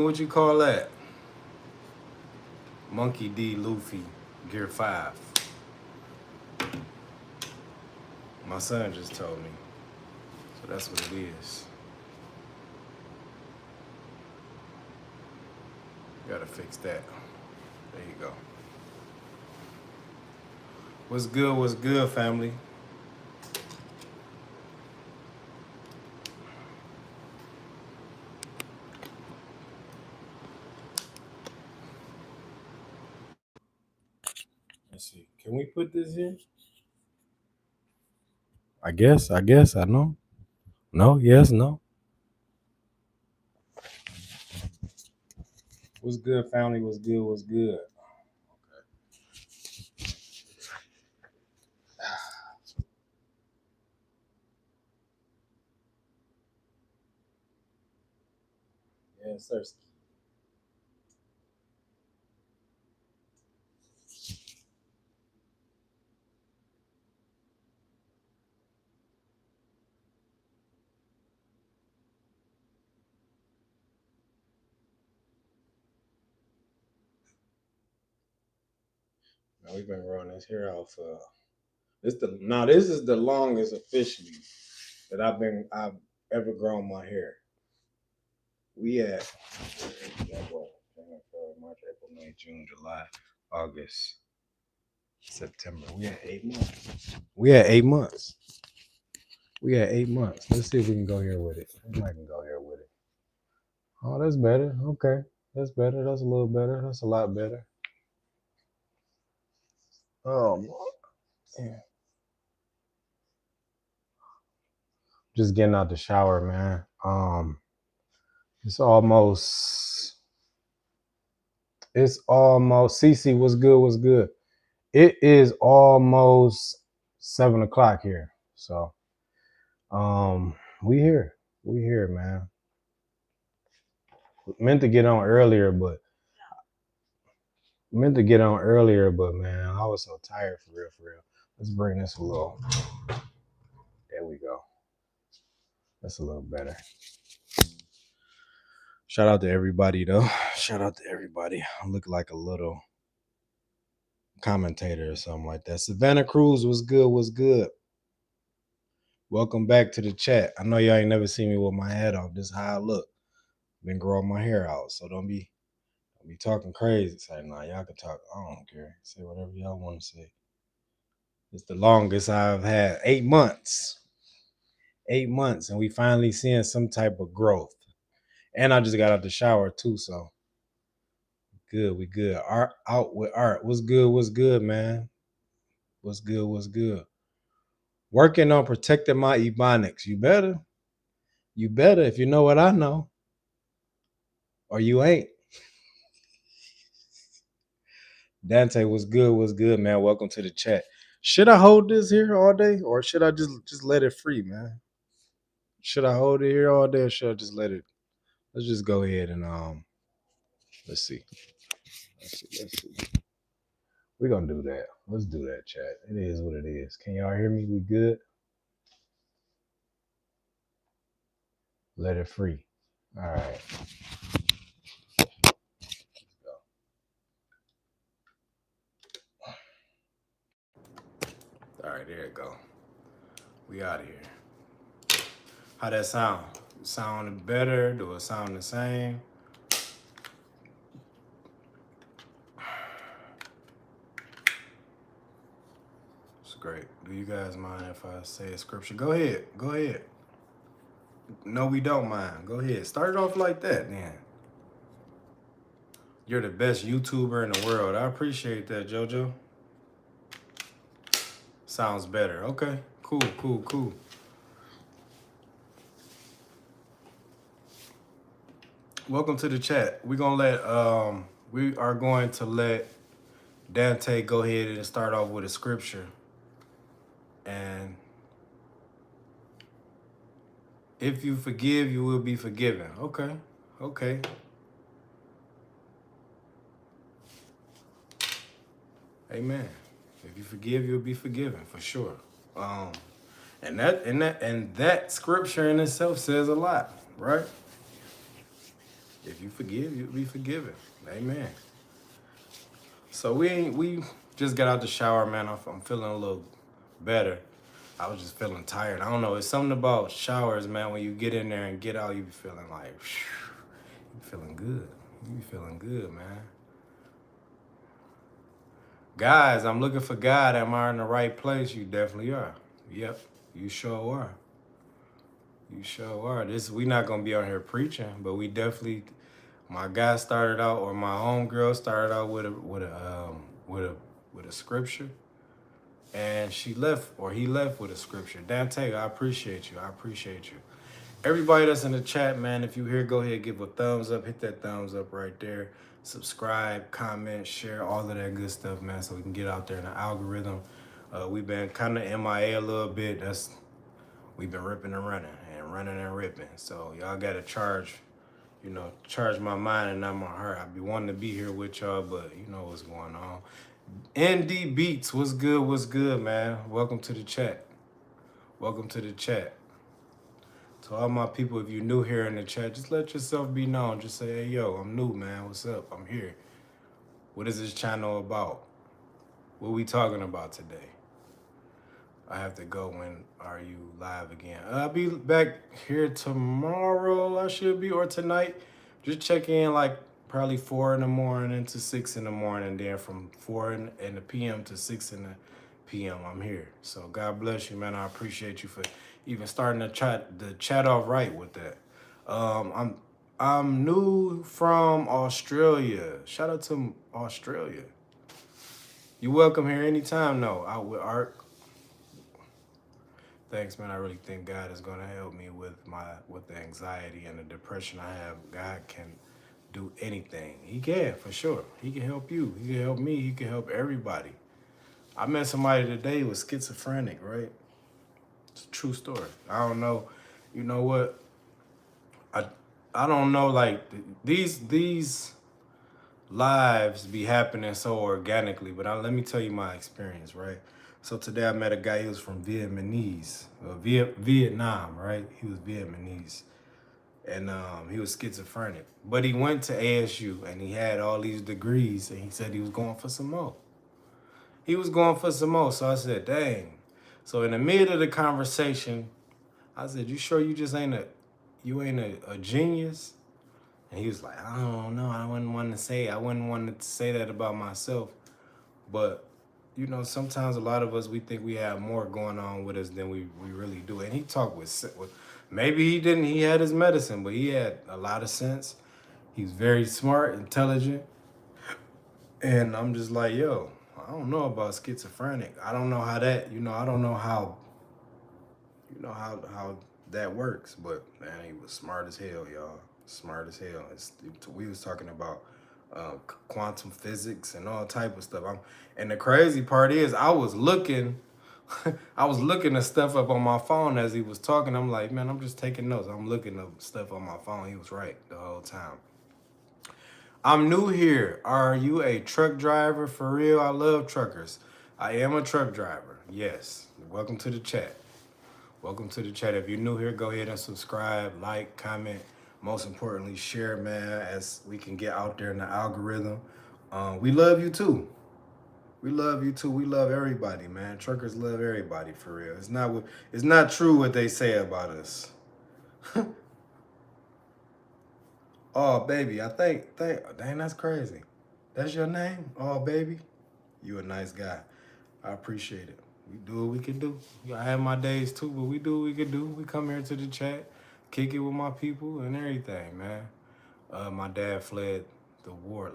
What you call that? Monkey D. Luffy, Gear 5. My son just told me. So that's what it is. Gotta fix that. There you go. What's good, family? Let's see. Can we put this here? I know. No, yes, no. What's good, family? What's good? What's good? Yes, sir. Now we've been growing this hair out for this is the longest officially that I've ever grown my hair. We at March, April, May, June, July, August, September. We had 8 months. We had 8 months. We had 8 months. Let's see if we can go here with it. We might can go here with it. Oh, that's better. Okay. That's better. That's a little better. That's a lot better. Oh, yeah. Just getting out the shower, man. It's almost Cece, what's good? What's good? It is almost 7 o'clock here. So we here. We here, man. Meant to get on earlier, man, I was so tired for real, for real. Let's bring this a little. There we go. That's a little better. Shout out to everybody though. Shout out to everybody. I look like a little commentator or something like that. Savannah Cruz was good. Was good. Welcome back to the chat. I know y'all ain't never seen me with my head off. This is how I look. Been growing my hair out, so don't be talking crazy. Say, nah, y'all can talk. I don't care. Say whatever y'all want to say. It's the longest I've had. 8 months. 8 months, and we finally seeing some type of growth. And I just got out the shower too, so good. We good. Art out with art. What's good? What's good, man? What's good? What's good? Working on protecting my ebonics. You better. You better if you know what I know. Or you ain't. Dante, what's good? What's good, man? Welcome to the chat. Should I hold this here all day, or should I just let it free, man? Should I hold it here all day, or should I just let it? Let's just go ahead and let's see. Let's see. We're gonna do that. Let's do that, chat. It is what it is. Can y'all hear me? We good? Let it free. All right. All right, there it go. We out of here. How that sound? Sound better? Do it sound the same? It's great. Do you guys mind if I say a scripture? Go ahead. Go ahead. No, we don't mind. Go ahead. Start it off like that, then. You're the best YouTuber in the world. I appreciate that, JoJo. Sounds better. Okay. Cool, cool, cool. Welcome to the chat. We are going to let Dante go ahead and start off with a scripture. And if you forgive, you will be forgiven. Okay. Okay. Amen. If you forgive, you'll be forgiven for sure. And that scripture in itself says a lot, right? If you forgive, you'll be forgiven. Amen. So we just got out the shower, man. I'm feeling a little better. I was just feeling tired. I don't know. It's something about showers, man. When you get in there and get out, you be feeling like, you feeling good. You be feeling good, man. Guys, I'm looking for God. Am I in the right place? You definitely are. Yep, you sure are. You sure are. We not gonna be on here preaching, but we definitely. My guy started out, or my homegirl started out with a scripture, and she left, or he left with a scripture. Dante, I appreciate you. I appreciate you. Everybody that's in the chat, man, if you here, go ahead, give a thumbs up. Hit that thumbs up right there. Subscribe, comment, share, all of that good stuff, man, so we can get out there in the algorithm. We've been kind of MIA a little bit. We've been ripping and running and ripping. So y'all got to charge my mind and not my heart. I be wanting to be here with y'all, but you know what's going on. ND Beats, what's good, man? Welcome to the chat. Welcome to the chat. To all my people, if you're new here in the chat, just let yourself be known. Just say, hey, yo, I'm new, man. What's up? I'm here. What is this channel about? What we talking about today? I have to go. When are you live again? I'll be back here tomorrow, I should be, or tonight. Just check in like probably 4 in the morning to 6 in the morning. Then from 4 in the PM to 6 in the PM, I'm here. So God bless you, man. I appreciate you for even starting the chat off right with that. I'm new from Australia. Shout out to Australia. You welcome here anytime, though. Out with Art. Thanks, man. I really think God is gonna help me with the anxiety and the depression I have. God can do anything. He can, for sure. He can help you. He can help me. He can help everybody. I met somebody today who was schizophrenic, right? It's a true story. I don't know. You know what? I don't know. Like these lives be happening so organically, but let me tell you my experience, right? So today I met a guy. He was from Vietnam, right? He was Vietnamese, and he was schizophrenic. But he went to ASU and he had all these degrees, and he said he was going for some more. He was going for some more. So I said, dang. So in the middle of the conversation, I said, you sure you just ain't a genius? And he was like, I don't know. I wouldn't want to say that about myself. But, you know, sometimes a lot of us, we think we have more going on with us than we really do. And he talked with maybe he had his medicine, but he had a lot of sense. He's very smart, intelligent. And I'm just like, yo, I don't know about schizophrenic. I don't know how that, I don't know how, how that works. But, man, he was smart as hell, y'all. Smart as hell. We was talking about quantum physics and all type of stuff. And the crazy part is I was looking at stuff up on my phone as he was talking. I'm like, man, I'm just taking notes. I'm looking up stuff on my phone. He was right the whole time. I'm new here. Are you a truck driver? For real? I love truckers. I am a truck driver. Yes. Welcome to the chat. Welcome to the chat. If you're new here, go ahead and subscribe, like, comment. Most importantly, share, man, as we can get out there in the algorithm. We love you too. We love you too. We love everybody, man. Truckers love everybody, for real. It's not true what they say about us. Oh, baby, I think, dang, that's crazy. That's your name? Oh, baby? You a nice guy. I appreciate it. We do what we can do. I have my days too, but we do what we can do. We come here to the chat, kick it with my people and everything, man. My dad led the war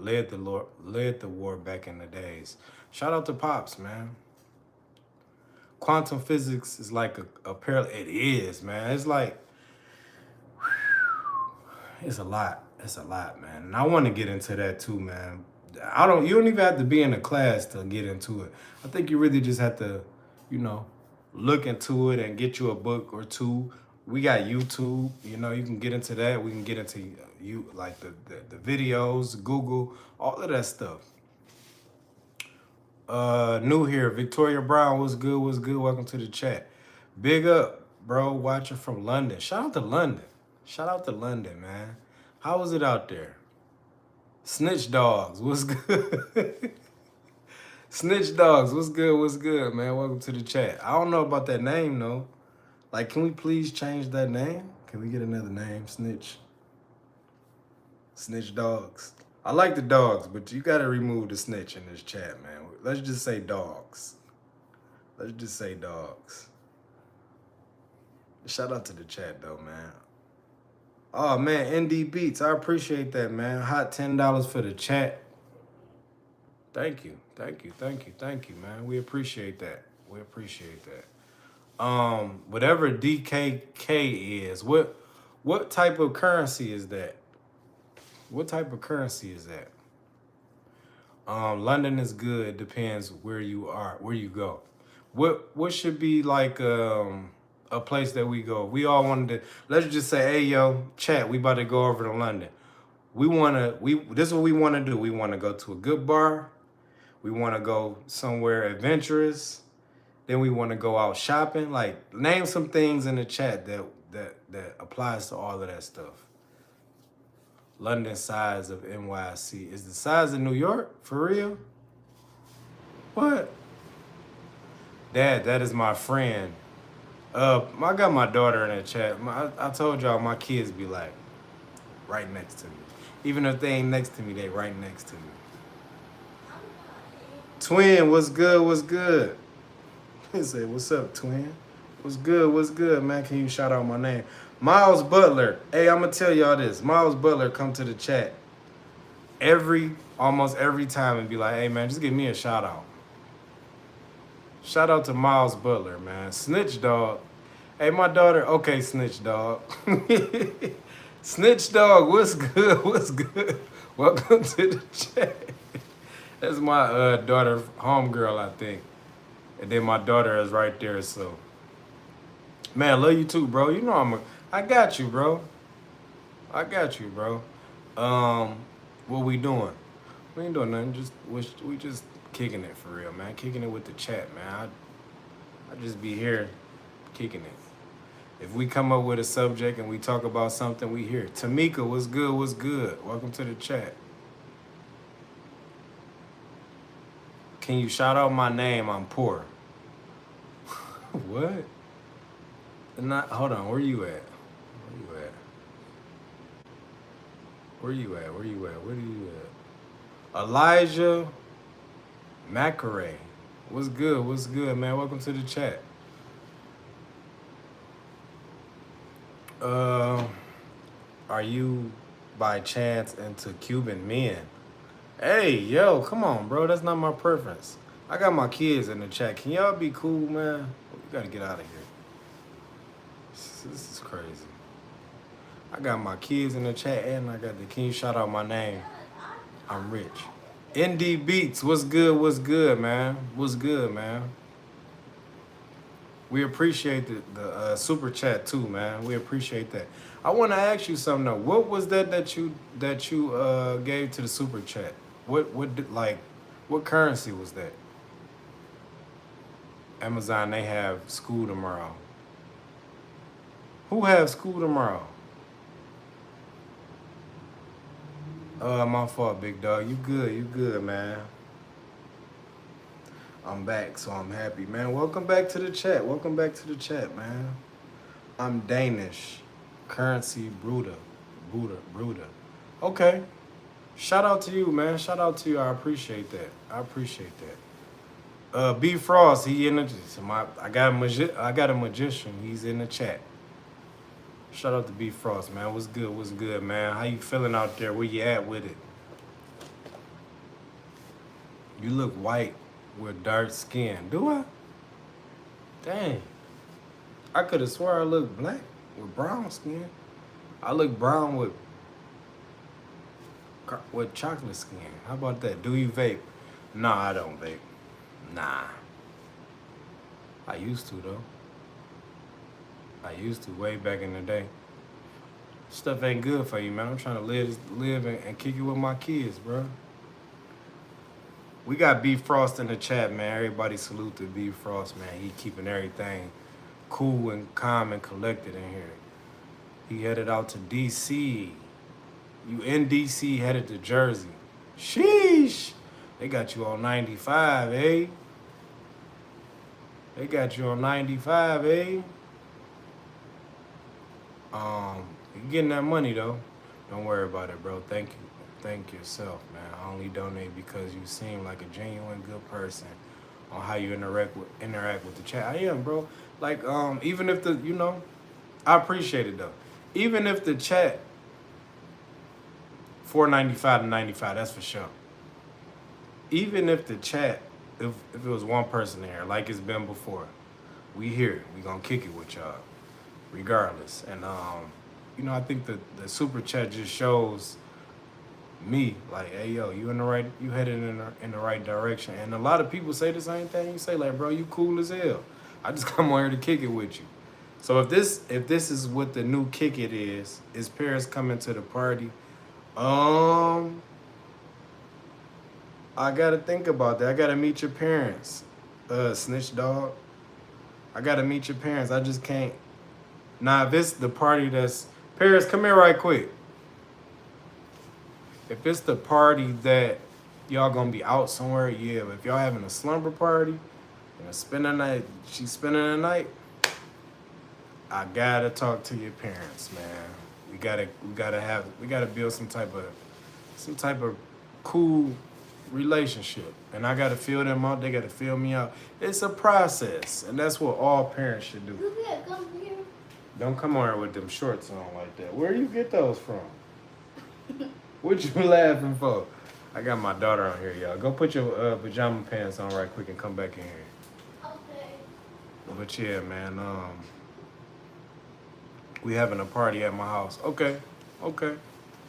back in the days. Shout out to Pops, man. Quantum physics is like a parallel. It is, man. It's like, it's a lot. It's a lot, man. And I want to get into that too, man. You don't even have to be in a class to get into it. I think you really just have to, look into it and get you a book or two. We got YouTube, you can get into that. We can get into like the videos, Google, all of that stuff. New here, Victoria Brown, what's good? Welcome to the chat. Big up, bro, watching from London. Shout out to London. Shout out to London, man. How is it out there? Snitch dogs, what's good? Snitch dogs, what's good, man? Welcome to the chat. I don't know about that name though. Like, can we please change that name? Can we get another name? Snitch dogs. I like the dogs, but you gotta remove the snitch in this chat, man. Let's just say dogs. Let's just say dogs. Shout out to the chat though, man. Oh man, ND Beats, I appreciate that, man. Hot $10 for the chat. Thank you, man. We appreciate that. Whatever DKK is, what type of currency is that? London is good. Depends where you are, where you go. What should be like a place that we go? We all wanted to. Let's just say, hey yo, chat. We about to go over to London. This is what we want to do. We want to go to a good bar. We want to go somewhere adventurous. Then we want to go out shopping. Like, name some things in the chat that applies to all of that stuff. London size of NYC is the size of New York, for real? What? Dad, that is my friend. I got my daughter in the chat. I told y'all my kids be like right next to me. Even if they ain't next to me, they right next to me. Twin, what's good? He said, what's up, twin? What's good, man? Can you shout out my name? Miles Butler. Hey, I'm gonna tell y'all this. Miles Butler come to the chat almost every time and be like, hey man, just give me a shout out. Shout out to Miles Butler, man. Snitch dog. Hey, my daughter. Okay, snitch dog. Snitch dog, what's good? Welcome to the chat. That's my daughter, homegirl, I think. And then my daughter is right there, so. Man, love you too, bro. You know I got you, bro. What we doing? We ain't doing nothing. We just kicking it for real, man. Kicking it with the chat, man. I just be here kicking it. If we come up with a subject and we talk about something, we here. Tamika, what's good? Welcome to the chat. Can you shout out my name? I'm poor. What? Hold on, where you at? Elijah Macare. What's good, man? Welcome to the chat. Are you by chance into Cuban men? Hey, yo, come on, bro. That's not my preference. I got my kids in the chat. Can y'all be cool, man? You gotta get out of here. This is crazy. I got my kids in the chat and I got can you shout out my name? I'm rich. ND Beats, what's good, man? We appreciate the super chat too, man. We appreciate that. I want to ask you something though. What was that you gave to the super chat? What currency was that? Amazon, they have school tomorrow. Who has school tomorrow? My fault, big dog. You good, man. I'm back, so I'm happy, man. Welcome back to the chat, man. I'm Danish. Currency Bruda. Okay. Shout out to you, man. I appreciate that. B Frost, he in the I got a magician. He's in the chat. Shout out to B Frost, man. What's good, man? How you feeling out there? Where you at with it? You look white with dark skin. Do I? Dang. I could have swore I looked black with brown skin. I look brown with chocolate skin. How about that? Do you vape? Nah, I don't vape. Nah. I used to, though. Way back in the day. Stuff ain't good for you, man. I'm trying to live and kick it with my kids, bro. We got B Frost in the chat, man. Everybody salute to B Frost, man. He keeping everything cool and calm and collected in here. He headed out to DC. You in DC headed to Jersey. Sheesh. They got you on 95, eh? They got you on 95, eh? You getting that money though. Don't worry about it, bro. Thank you. Thank yourself, man. I only donate because you seem like a genuine good person on how you interact with the chat. I am, bro. Like, even if I appreciate it though. Even if the chat 495 to 95, that's for sure. Even if the chat, if it was one person there, like it's been before, we here. We gonna kick it with y'all, regardless. And I think the super chat just shows me like, hey yo, you headed in the right direction. And a lot of people say the same thing. You say like, bro, you cool as hell. I just come on here to kick it with you. So if this is what the new kick it is Paris coming to the party? I gotta think about that. I gotta meet your parents, snitch dog. I gotta meet your parents. I just can't. Nah, if it's the party that's Paris, come here right quick. If it's the party that y'all gonna be out somewhere, yeah. But if y'all having a slumber party and she's spending the night, I gotta talk to your parents, man. We gotta build some type of cool relationship. And I gotta feel them out, they gotta feel me out. It's a process, and that's what all parents should do. Come here. Don't come on here with them shorts on like that. Where you get those from? What you laughing for? I got my daughter on here, y'all. Go put your pajama pants on right quick and come back in here. Okay. But yeah, man, we having a party at my house. Okay.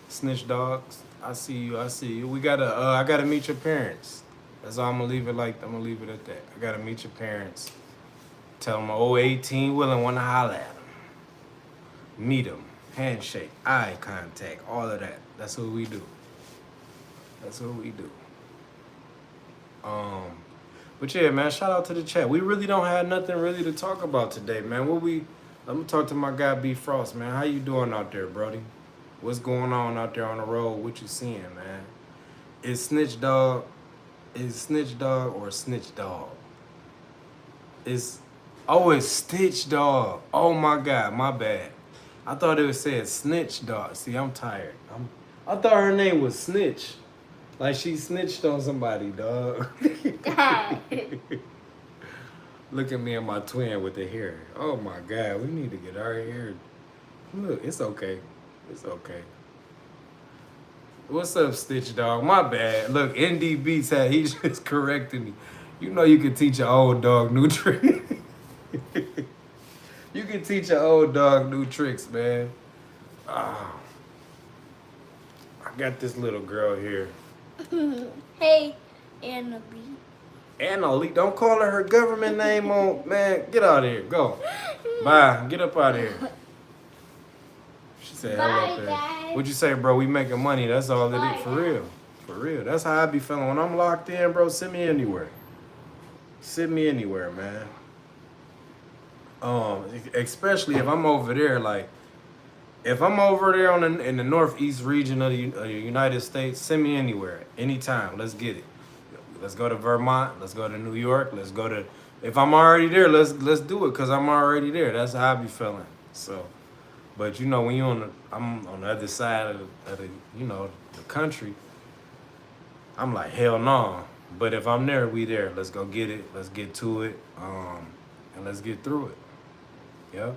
Snitch dogs. I see you. We gotta I gotta meet your parents. That's all I'm gonna leave it at that. I gotta meet your parents. Tell them 8TeenWilln wanna holler at them. Meet them. Handshake, eye contact, all of that. That's what we do. But yeah, man, shout out to the chat. We really don't have nothing really to talk about today, man. Let me talk to my guy B Frost, man. How you doing out there, Brody? What's going on out there on the road? What you seeing, man? Is snitch dog or snitch dog? It's Stitch Dog. Oh my God, my bad. I thought it was said snitch dog. See, I'm tired. I thought her name was Snitch. Like she snitched on somebody, dog. Look at me and my twin with the hair. Oh my God, we need to get our hair. Look, it's okay. What's up, Stitch Dog? My bad. Look, ND Beats he just corrected me. You know you can teach an old dog new tricks. You can teach an old dog new tricks, man. I got this little girl here. Hey, Anna B. Annalie, don't call her government name on, man. Get out of here. Go. Bye. Get up out of here. She said hello, there. What'd you say, bro? We making money. That's all it is. For real. That's how I be feeling. When I'm locked in, bro, send me anywhere. Send me anywhere, man. Especially if I'm over there, like, if I'm over there in the northeast region of the United States, send me anywhere, anytime. Let's get it. Let's go to Vermont. Let's go to New York. Let's go to. If I'm already there, let's do it because I'm already there. That's how I be feeling. So, but when I'm on the other side of the the country. I'm like hell no. But if I'm there, we there. Let's go get it. Let's get to it. And let's get through it. Yeah.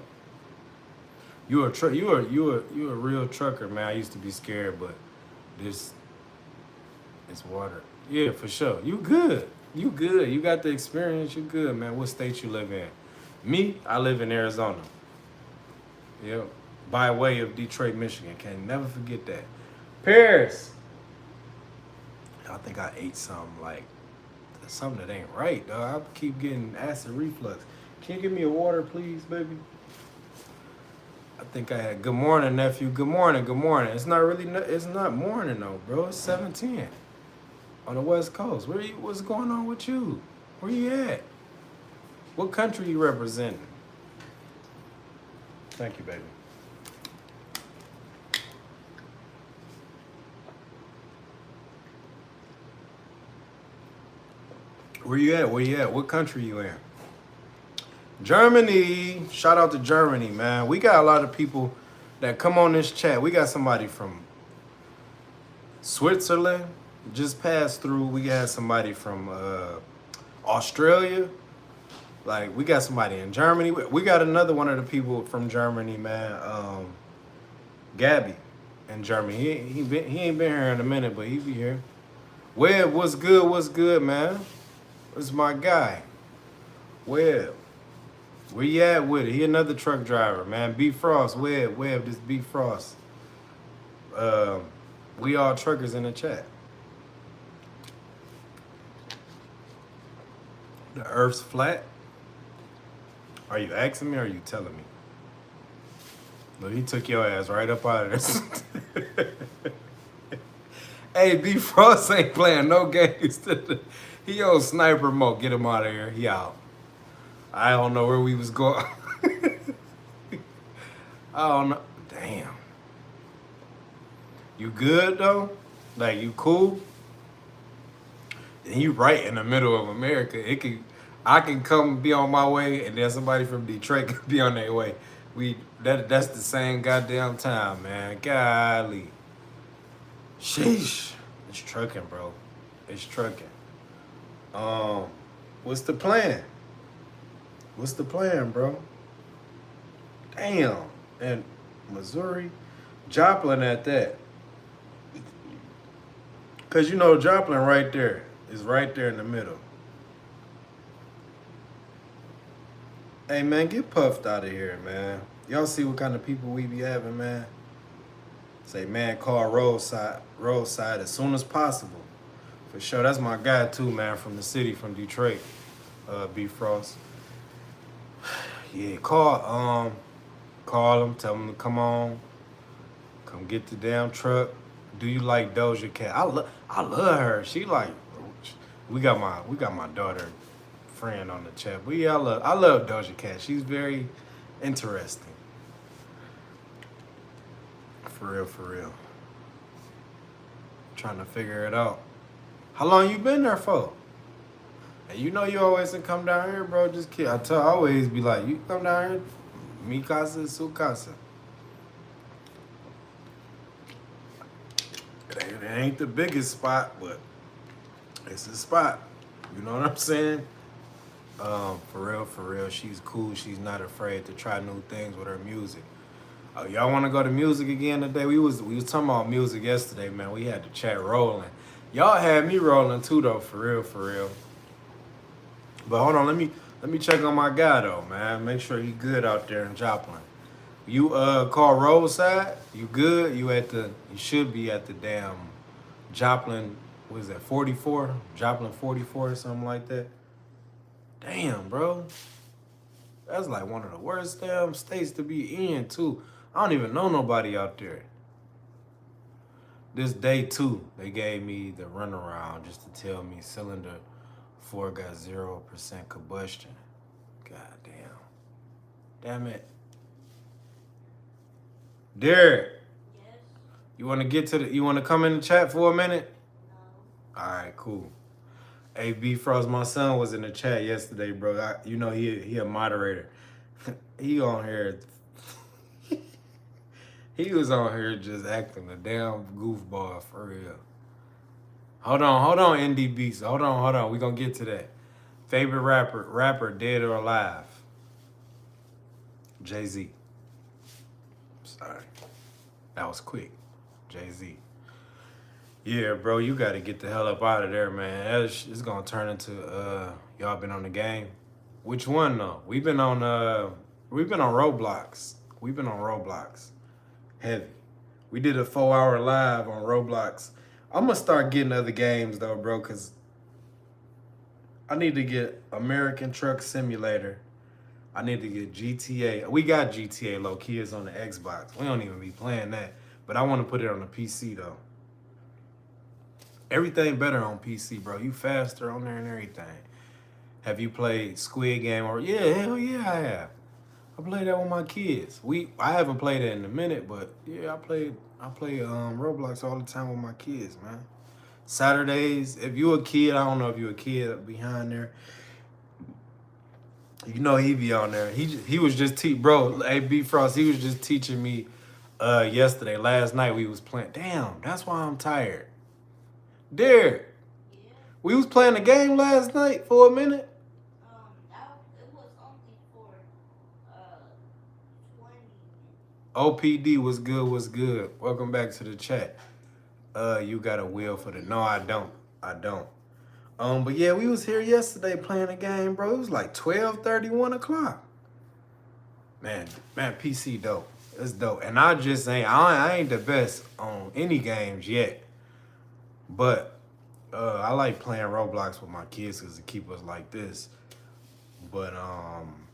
You a real trucker, man. I used to be scared, but it's water. Yeah, for sure. You good. You got the experience. You good, man. What state you live in? Me, I live in Arizona. Yep. By way of Detroit, Michigan. Can never forget that. Paris. I think I ate something that ain't right, dog. I keep getting acid reflux. Can you give me a water, please, baby? I think I had. Good morning, nephew. Good morning. It's not morning though, bro. It's 7:10 on the West Coast. What's going on with you? Where you at? What country you representing? Thank you, baby. Where you at? Where you at? What country you in? Germany. Shout out to Germany, man. We got a lot of people that come on this chat. We got somebody from Switzerland just passed through. We got somebody from Australia. Like we got somebody in Germany. We got another one of the people from Germany, man. Gabby in Germany. He ain't been here in a minute, but he be here. Webb, what's good? What's good, man? This my guy. Webb. Where you at with it? He another truck driver, man. B Frost, Webb, this B Frost. We all truckers in the chat. The earth's flat? Are you asking me or are you telling me? Look, he took your ass right up out of this. Hey, B Frost ain't playing no games. He on sniper mode. Get him out of here. He out. I don't know where we was going. I don't know. Damn. You good though? Like you cool? And you right in the middle of America. I can come be on my way, and then somebody from Detroit can be on their way. That's the same goddamn time, man. Golly. Sheesh. It's trucking, bro. It's trucking. What's the plan? What's the plan, bro? Damn. And Missouri, Joplin at that. Cause you know Joplin right there is right there in the middle. Hey man, get puffed out of here, man. Y'all see what kind of people we be having, man? Say, man, call roadside as soon as possible. For sure. That's my guy too, man, from the city, from Detroit. B Frost. Yeah, call him, tell him to come on. Come get the damn truck. Do you like Doja Cat? I love her. She like, we got my daughter friend on the chat. But yeah, I love Doja Cat. She's very interesting. For real. Trying to figure it out. How long you been there for? And you know you always can come down here, bro. Just kid. I always be like, you come down here, mi casa, su casa. It ain't the biggest spot, but it's a spot. You know what I'm saying? For real. She's cool. She's not afraid to try new things with her music. Oh, y'all want to go to music again today? We was talking about music yesterday, man. We had the chat rolling. Y'all had me rolling too, though. For real. But hold on, let me check on my guy though, man. Make sure he good out there in Joplin. You call roadside? You good? You should be at the damn Joplin. What is that? 44? Joplin 44 or something like that. Damn, bro. That's like one of the worst damn states to be in too. I don't even know nobody out there. This day 2, they gave me the runaround just to tell me cylinder 4 got 0% combustion. God damn it. Derek. Yes. You want to come in the chat for a minute? No. All right, cool. Hey, B Frost, my son was in the chat yesterday, bro. He a moderator. He on here. He was on here just acting a damn goofball for real. Hold on, ND Beats. Hold on. We gonna get to that. Favorite rapper, dead or alive? Jay-Z. Sorry. That was quick. Jay-Z. Yeah, bro, you gotta get the hell up out of there, man. It's gonna turn into y'all been on the game. Which one though? We've been on Roblox. Heavy. We did a 4-hour live on Roblox. I'm gonna start getting other games though, bro, cause I need to get American Truck Simulator. I need to get GTA. We got GTA low key is on the Xbox. We don't even be playing that. But I want to put it on the PC though. Everything better on PC, bro. You faster on there and everything. Have you played Squid Game or yeah, hell yeah, I have. I play that with my kids. I haven't played it in a minute, but yeah, I play Roblox all the time with my kids, man. Saturdays, if you a kid, I don't know if you a kid behind there. You know he be on there. He was just bro. Hey B Frost, he was just teaching me yesterday. Last night we was playing. Damn, that's why I'm tired. Derek, we was playing the game last night for a minute. It was only for 20 minutes. OPD was good. Was good. Welcome back to the chat. You got a wheel for the? No, I don't. I don't. But yeah, we was here yesterday playing a game, bro. It was like 12:30, 1 o'clock. Man, PC dope. It's dope. And I just ain't, I ain't the best on any games yet. But I like playing Roblox with my kids because it keep us like this. But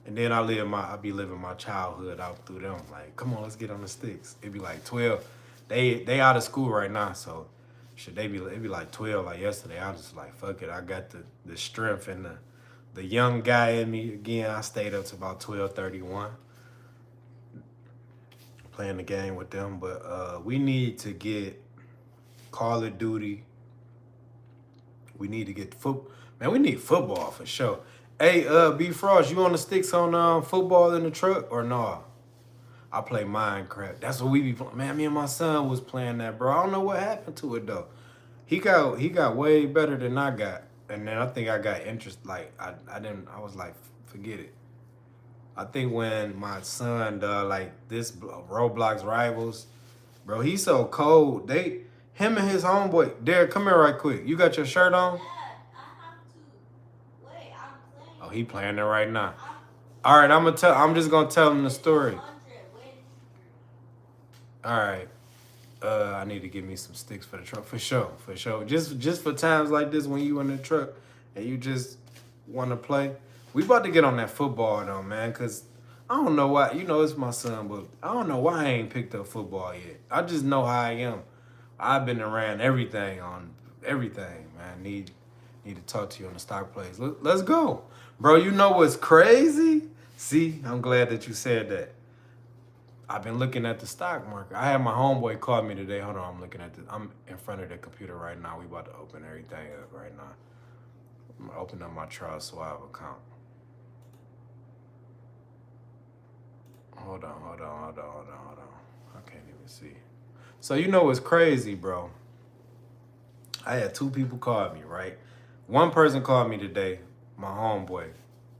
and then I be living my childhood out through them. Like, come on, let's get on the sticks. It'd be like 12. They out of school right now, so it'd be like 12 like yesterday. I was just like, fuck it. I got the strength and the young guy in me again. I stayed up to about 12:31 playing the game with them. But we need to get Call of Duty. We need to get football. Man, we need football for sure. Hey, B Frost, you on the sticks on football in the truck or no? I play Minecraft. That's what we be playing. Man, me and my son was playing that, bro. I don't know what happened to it though. He got way better than I got. And then I think I got interest. Like I was like, forget it. I think when my son like this Roblox Rivals, bro, he's so cold. Him and his homeboy, Derek, come here right quick. You got your shirt on? Dad, I have to. Wait, I'm playing. Oh, he playing it right now. All right, I'm just gonna tell him the story. All right. I need to get me some sticks for the truck for sure. Just for times like this when you in the truck and you just want to play. We about to get on that football though, man, cause I don't know why. You know it's my son, but I don't know why I ain't picked up football yet. I just know how I am. I've been around everything, man. Need to talk to you on the stock plays. Let's go, bro. You know what's crazy? See, I'm glad that you said that. I've been looking at the stock market. I had my homeboy call me today. Hold on, I'm in front of the computer right now. We about to open everything up right now. I'm gonna open up my Charles Schwab account. Hold on. I can't even see. So you know what's crazy, bro? I had two people call me, right? One person called me today, my homeboy.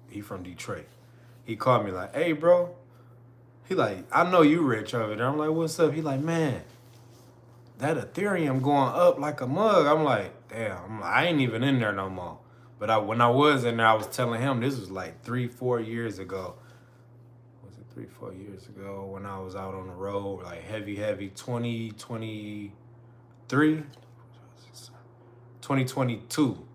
He from Detroit. He called me like, hey, bro. He like, I know you rich over there. I'm like, what's up? He like, man, that Ethereum going up like a mug. I'm like, damn, I ain't even in there no more. But when I was in there, I was telling him this was like 3-4 years ago. Was it 3-4 years ago when I was out on the road, like heavy, 2023, 2022,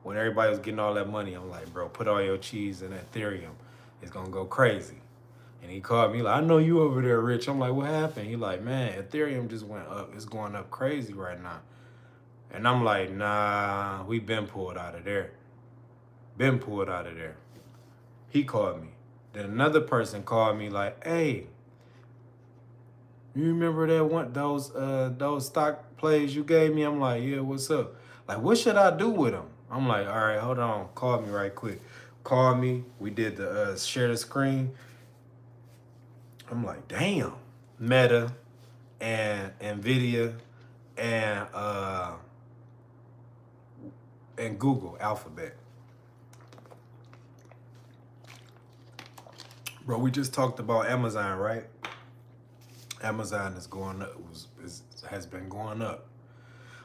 when everybody was getting all that money. I'm like, bro, put all your cheese in Ethereum. It's going to go crazy. And he called me like, I know you over there, Rich. I'm like, what happened? He like, man, Ethereum just went up. It's going up crazy right now. And I'm like, nah, we been pulled out of there. He called me. Then another person called me like, hey, you remember that one those stock plays you gave me? I'm like, yeah, what's up? Like, what should I do with them? I'm like, all right, hold on. Call me right quick. Call me. We did the share the screen. I'm like, damn. Meta and Nvidia and Google Alphabet. Bro, we just talked about Amazon, right? Amazon is going up. Has been going up.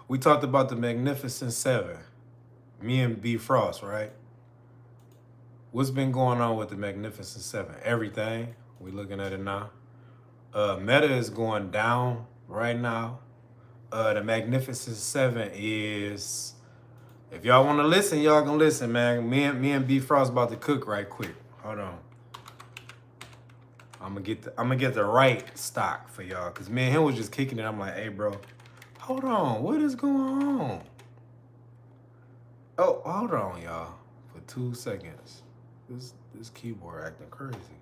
We talked about the Magnificent Seven. Me and B Frost, right? What's been going on with the Magnificent Seven? Everything. We looking at it now. Meta is going down right now. The Magnificent Seven is, if y'all want to listen, y'all can listen, man. Me and B Frost about to cook right quick. Hold on. I'm gonna get the right stock for y'all, cause me and him was just kicking it. I'm like, hey, bro, hold on, what is going on? Oh, hold on, y'all, for 2 seconds. This keyboard acting crazy.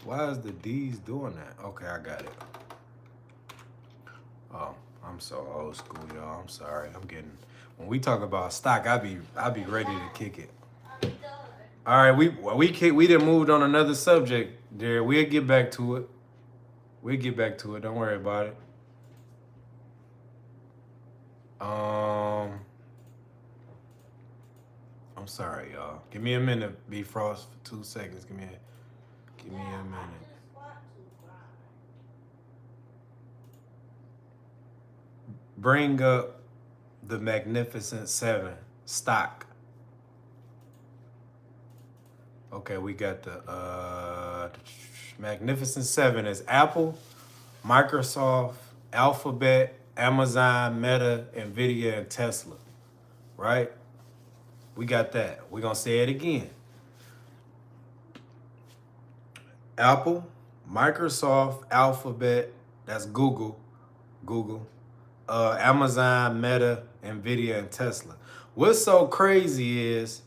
Why is the D's doing that? Okay, I got it. Oh, I'm so old school, y'all. I'm sorry. I'm getting when we talk about stock, I be Hey, ready to Dad, kick it. I'm done. All right, we didn't moved on another subject there. We'll get back to it. We'll get back to it. Don't worry about it. Um, I'm sorry, y'all. Give me a minute, B Frost, for 2 seconds. Give me Dad, a I minute. just want to cry. Bring up the Magnificent Seven stock. Okay, we got the Magnificent Seven is Apple, Microsoft, Alphabet, Amazon, Meta, Nvidia, and Tesla. Right? We got that. We're gonna say it again. Apple, Microsoft, Alphabet, that's Google, Amazon, Meta, Nvidia, and Tesla. What's so crazy is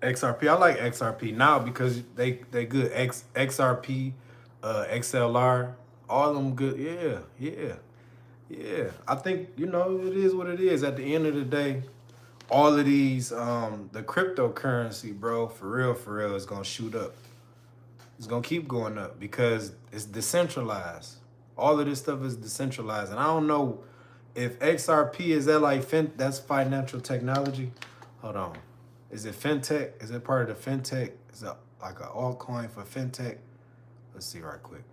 XRP. I like XRP now because they good. XRP, XLR, all of them good. Yeah. I think it is what it is. At the end of the day, all of these the cryptocurrency, bro, for real, is gonna shoot up. It's gonna keep going up because it's decentralized. All of this stuff is decentralized, and I don't know if XRP is that like that's financial technology. Hold on, is it fintech? Is it part of the fintech? Is it like an altcoin for fintech? Let's see right quick.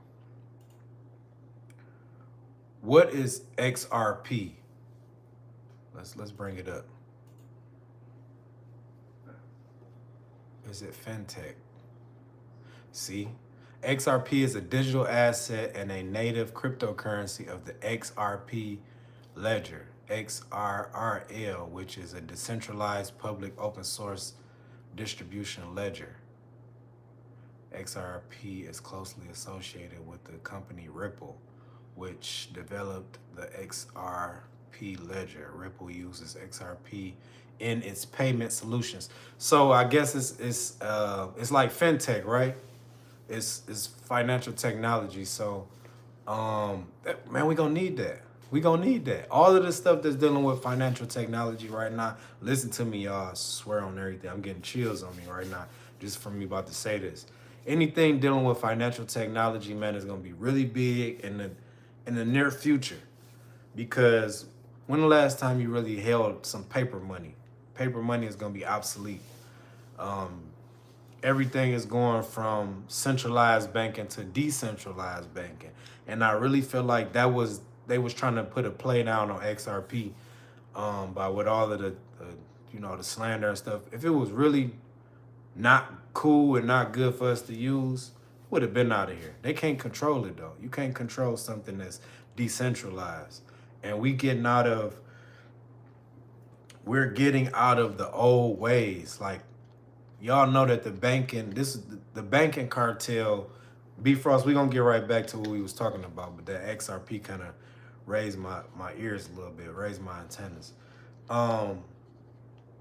What is XRP? Let's bring it up. Is it fintech? See, XRP is a digital asset and a native cryptocurrency of the XRP ledger, XRRL, which is a decentralized public open source distribution ledger. XRP is closely associated with the company Ripple, which developed the XRP ledger. Ripple uses XRP in its payment solutions. So I guess it's like fintech, right? It's financial technology. So man, we gonna need that. We gonna need that. All of the stuff that's dealing with financial technology right now. Listen to me, y'all. I swear on everything. I'm getting chills on me right now just from me about to say this. Anything dealing with financial technology, man, is gonna be really big in the near future. Because when the last time you really held some paper money? Paper money is gonna be obsolete. Um, Everything is going from centralized banking to decentralized banking, and I really feel like they was trying to put a play down on XRP, by with all of the slander and stuff. If it was really not cool and not good for us to use, would have been out of here. They can't control it though. You can't control something that's decentralized, and we're getting out of the old ways. Like, y'all know that the banking cartel. B Frost, we gonna get right back to what we was talking about, but that XRP kind of raised my ears a little bit, raised my antennas. Um,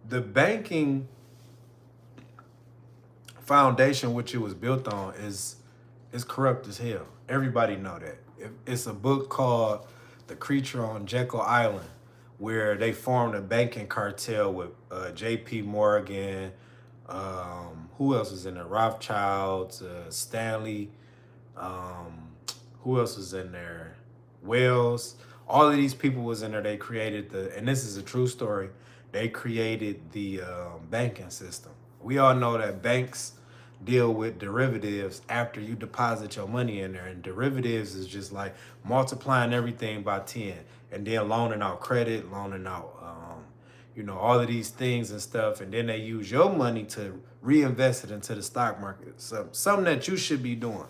the banking foundation which it was built on is corrupt as hell. Everybody know that. It's a book called The Creature on Jekyll Island, where they formed a banking cartel with J.P. Morgan. Who else is in there? Rothschilds, Stanley. Um, who else was in there? Wells. All of these people was in there. They created and this is a true story. They created the banking system. We all know that banks deal with derivatives after you deposit your money in there, and derivatives is just like multiplying everything by 10 and then loaning out credit, loaning out all of these things and stuff, and then they use your money to reinvest it into the stock market. So something that you should be doing.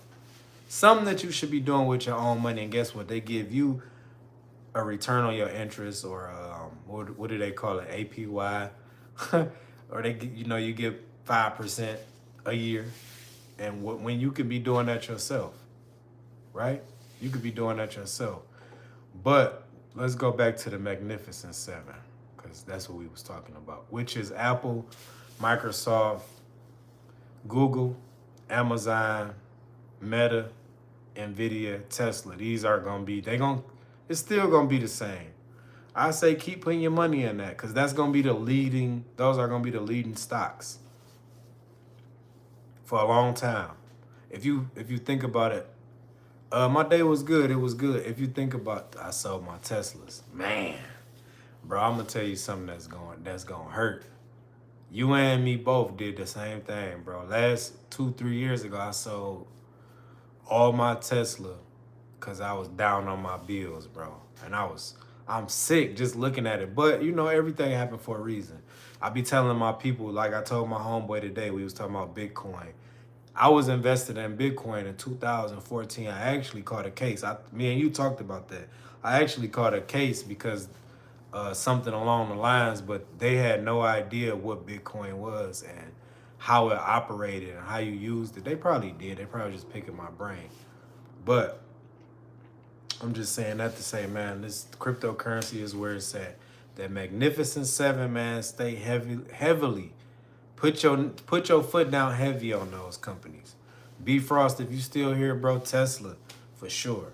Something that you should be doing with your own money, and guess what? They give you a return on your interest, or what do they call it? APY, or you get 5% a year, and when you could be doing that yourself, right? You could be doing that yourself. But let's go back to the Magnificent Seven, because that's what we was talking about, which is Apple, Microsoft, Google, Amazon, Meta, Nvidia, Tesla. These are gonna be It's still gonna be the same. I say keep putting your money in that because that's gonna be the leading. Those are gonna be the leading stocks for a long time. If you think about it, my day was good. It was good. If you think about, I sold my Teslas. Man, bro, I'm gonna tell you something that's gonna hurt. You and me both did the same thing, bro. Last 2 3 years ago, I sold all my Tesla because I was down on my bills, bro. And I'm sick just looking at it. But you know, everything happened for a reason. I be telling my people, like I told my homeboy today, we was talking about Bitcoin. I was invested in Bitcoin in 2014. I actually caught a case. Me and you talked about that. I actually caught a case because something along the lines, but they had no idea what Bitcoin was and how it operated and how you used it. They probably did. They probably just picking my brain. But I'm just saying that to say, man, this cryptocurrency is where it's at. That magnificent seven, man, stay heavily. Put your foot down heavy on those companies. B Frost, if you still here, bro, Tesla, for sure.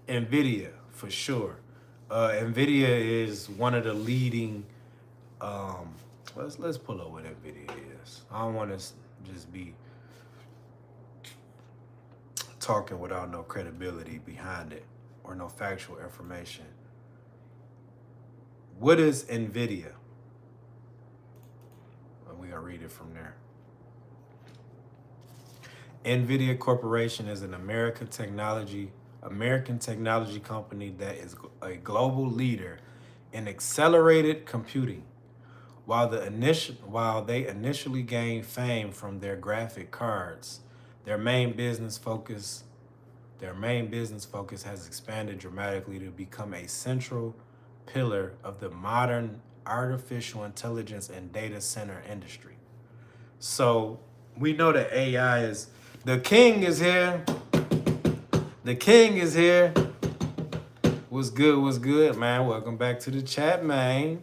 Nvidia, for sure. Nvidia is one of the leading. Um, let's pull up what Nvidia is. I don't want to just be talking without no credibility behind it or no factual information. What is Nvidia? And we gonna read it from there. Nvidia Corporation is an American technology company that is a global leader in accelerated computing. While they initially gained fame from their graphic cards, their main business focus their main business focus has expanded dramatically to become a central pillar of the modern artificial intelligence and data center industry. So we know that AI is the king is here. The king is here. What's good? What's good, man? Welcome back to the chat, man.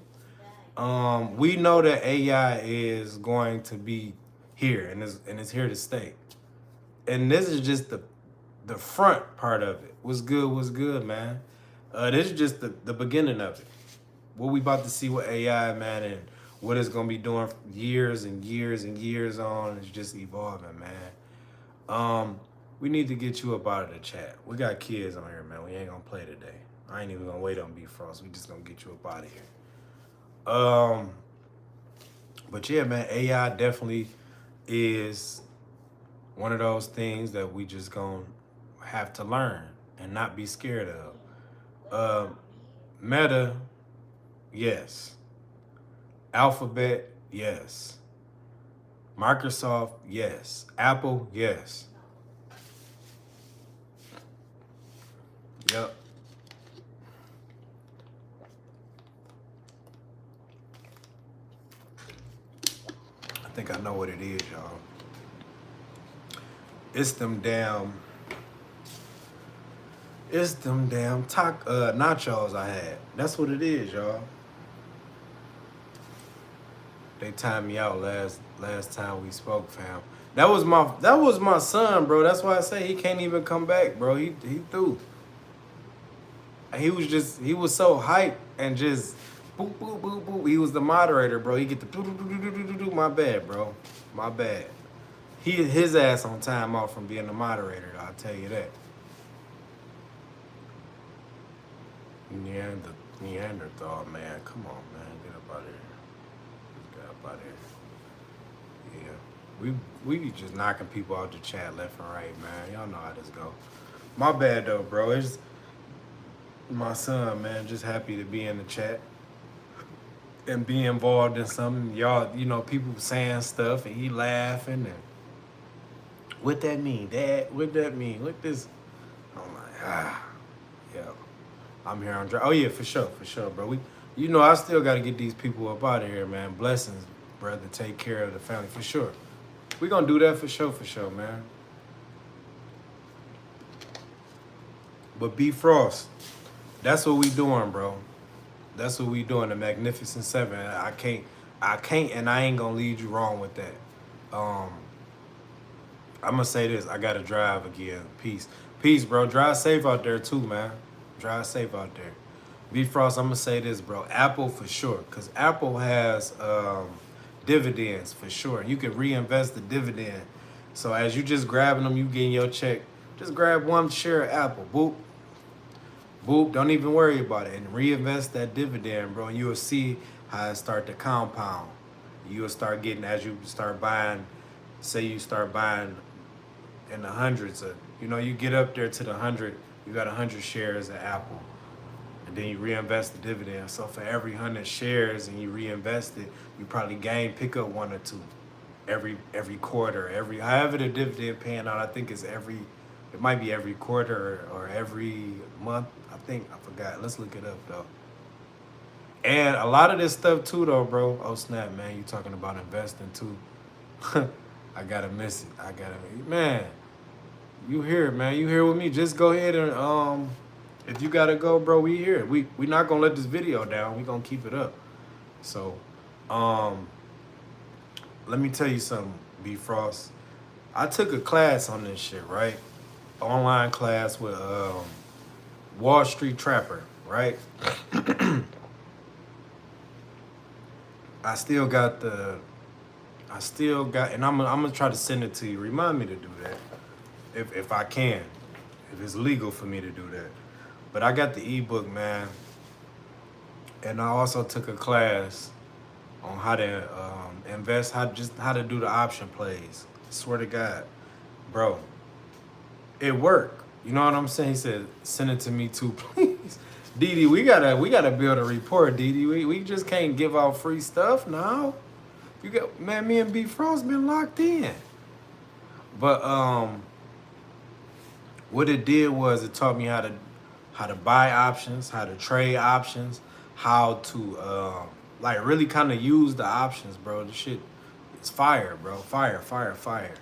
We know that AI is going to be here and it's here to stay. And this is just the front part of it. What's good? What's good, man? This is just the beginning of it. What we about to see with AI, man, and what it's gonna be doing for years and years and years on is just evolving, man. We need to get you up out of the chat. We got kids on here, man. We ain't gonna play today. I ain't even gonna wait on B Frost. We just gonna get you up out of here. But yeah, man, AI definitely is one of those things that we just gonna have to learn and not be scared of. Meta, yes. Alphabet, yes. Microsoft, yes. Apple, yes. Yep. I think I know what it is, y'all. It's them damn nachos I had. That's what it is, y'all. They timed me out last time we spoke, fam. That was my son, bro. That's why I say he can't even come back, bro. He threw. He was so hyped and just boop boop boop boop. He was the moderator, bro. He get the do. My bad, bro. My bad. His ass on time off from being the moderator. I'll tell you that. Neanderthal, man. Come on, man. Get up out of here. Just get up out of here. Yeah. We be just knocking people out the chat left and right, man. Y'all know how this go. My bad though, bro. It's my son, man. Just happy to be in the chat and be involved in something. Y'all, people saying stuff and he laughing and what that mean, Dad? What that mean? Look this. I'm like, yeah. I'm here on drive. Oh yeah, for sure, bro. I still got to get these people up out of here, man. Blessings, brother. Take care of the family for sure. We gonna do that for sure, man. But B Frost, that's what we doing, bro. That's what we doing. The Magnificent Seven. I can't, and I ain't gonna lead you wrong with that. I'm gonna say this. I gotta drive again. Peace, bro. Drive safe out there too, man. Drive safe out there. B Frost, I'm gonna say this, bro. Apple for sure, cause Apple has dividends for sure. You can reinvest the dividend. So as you just grabbing them, you getting your check. Just grab one share of Apple. Boop, boop. Don't even worry about it, and reinvest that dividend, bro. And you will see how it start to compound. You will start getting as you start buying. Say you start buying in the hundreds of, you get up there to the 100. You got 100 shares of Apple, and then you reinvest the dividend. So for every 100 shares and you reinvest it, you probably pick up one or two every quarter, every however the dividend paying out. I think it's it might be every quarter or every month. I forgot. Let's look it up though. And a lot of this stuff too though, bro. Oh snap, man! You talking about investing too? I gotta miss it. Man. You here, man. You here with me. Just go ahead and if you gotta go, bro, we here. We not gonna let this video down. We gonna keep it up. So let me tell you something, B Frost. I took a class on this shit, right? Online class with Wall Street Trapper, right? And I'm gonna try to send it to you. Remind me to do that. If I can, if it's legal for me to do that. But I got the ebook, man, and I also took a class on how to invest, how to do the option plays. Swear to God, bro, it worked. You know what I'm saying? He said, "Send it to me too, please." Didi, we gotta build a report, Didi. We just can't give out free stuff now. You got me and B Frost been locked in, but what it did was it taught me how to buy options, how to trade options, how to like really kind of use the options, bro. The shit is fire, bro. Fire, fire, fire.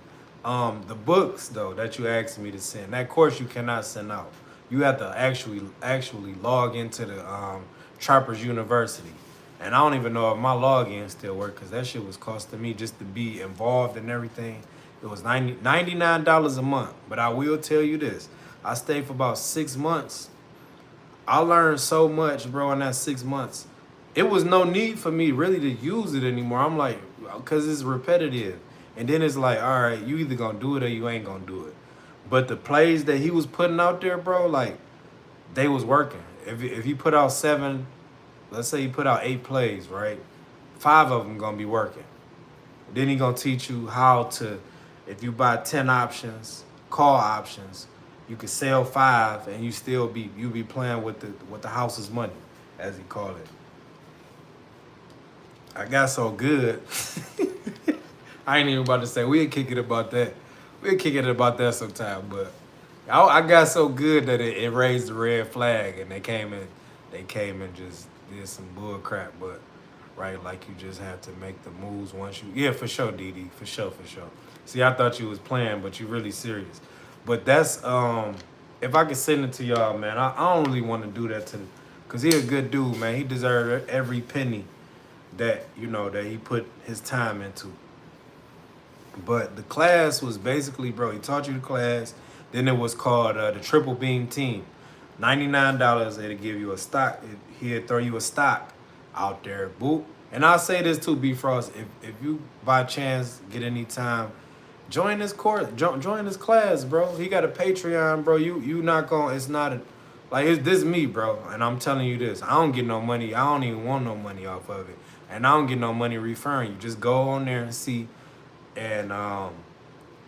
The books though that you asked me to send, that course you cannot send out. You have to actually log into the Trappers University. And I don't even know if my login still works because that shit was costing me just to be involved in everything. It was $99 a month. But I will tell you this. I stayed for about 6 months. I learned so much, bro, in that 6 months. It was no need for me really to use it anymore. I'm like, because it's repetitive. And then it's like, all right, you either going to do it or you ain't going to do it. But the plays that he was putting out there, bro, like, they was working. If he put out 7, let's say he put out 8 plays, right? 5 of them going to be working. Then he going to teach you how to, if you buy 10 options, call options, you can sell 5 and you be playing with the house's money, as he called it. I got so good. I ain't even about to say we'll kick it about that. We'll kick it about that sometime, but I got so good that it raised the red flag and they came and just did some bull crap, but right, like you just have to make the moves once you, yeah, for sure, Didi, for sure. See, I thought you was playing, but you really serious. But that's if I could send it to y'all, man, I don't really want to do that to, cause he a good dude, man. He deserved every penny that that he put his time into. But the class was basically, bro, he taught you the class. Then it was called the Triple Beam Team. $99, it'll give you a stock. He'll throw you a stock out there. Boop. And I'll say this too, B Frost. If you by chance get any time, join this course, join this class, bro. He got a Patreon, bro. You not gonna, it's not a, like, this is me, bro. And I'm telling you this. I don't get no money. I don't even want no money off of it. And I don't get no money referring you. Just go on there and see and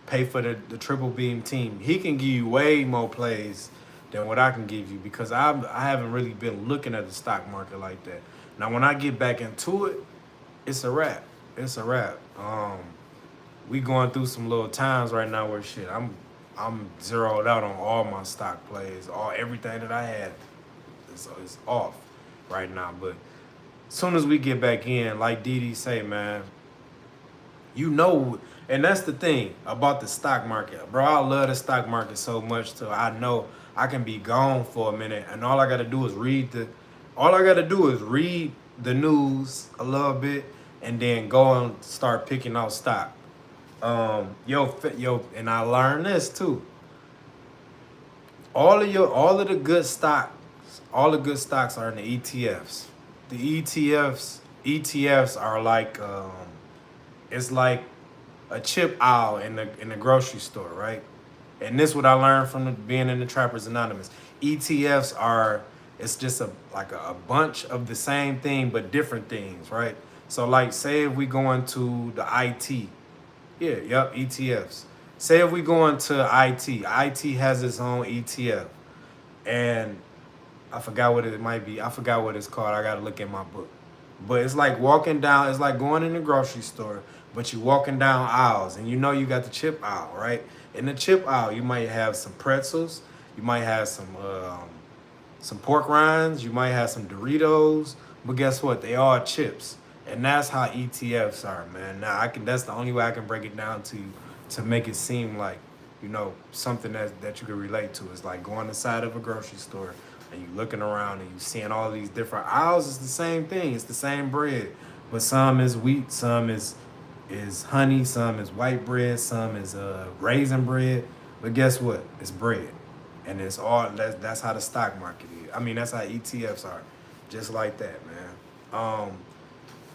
pay for the Triple Beam Team. He can give you way more plays than what I can give you because I haven't really been looking at the stock market like that. Now, when I get back into it, it's a wrap. It's a wrap. We going through some little times right now where shit, I'm zeroed out on all my stock plays, everything that I had. So it's off right now. But as soon as we get back in, like Didi say, man, and that's the thing about the stock market. Bro, I love the stock market so much till I know I can be gone for a minute and all I gotta do is read the news a little bit and then go and start picking out stock. And I learned this too. All of the good stock stocks. All the good stocks are in the ETFs. The ETFs are like it's like a chip aisle in the grocery store, right? And this what I learned from being in the Trappers Anonymous. ETFs are it's just a bunch of the same thing but different things, right? So like say if we go into the IT, ETFs. Say if we go into IT has its own ETF, and I forgot what it might be. I forgot what it's called. I gotta look in my book. But it's like walking down. It's like going in the grocery store, but you walking down aisles, and you know you got the chip aisle, right? In the chip aisle, you might have some pretzels. You might have some pork rinds. You might have some Doritos. But guess what? They are chips, and that's how ETFs are, man. Now I can. That's the only way I can break it down to make it seem like something that you can relate to. It's like going inside of a grocery store and you looking around and you seeing all these different aisles. It's the same thing. It's the same bread, but some is wheat, some is honey, some is white bread, some is raisin bread. But guess what? It's bread, and it's all that's how the stock market is. I mean, that's how ETFs are, just like that, man.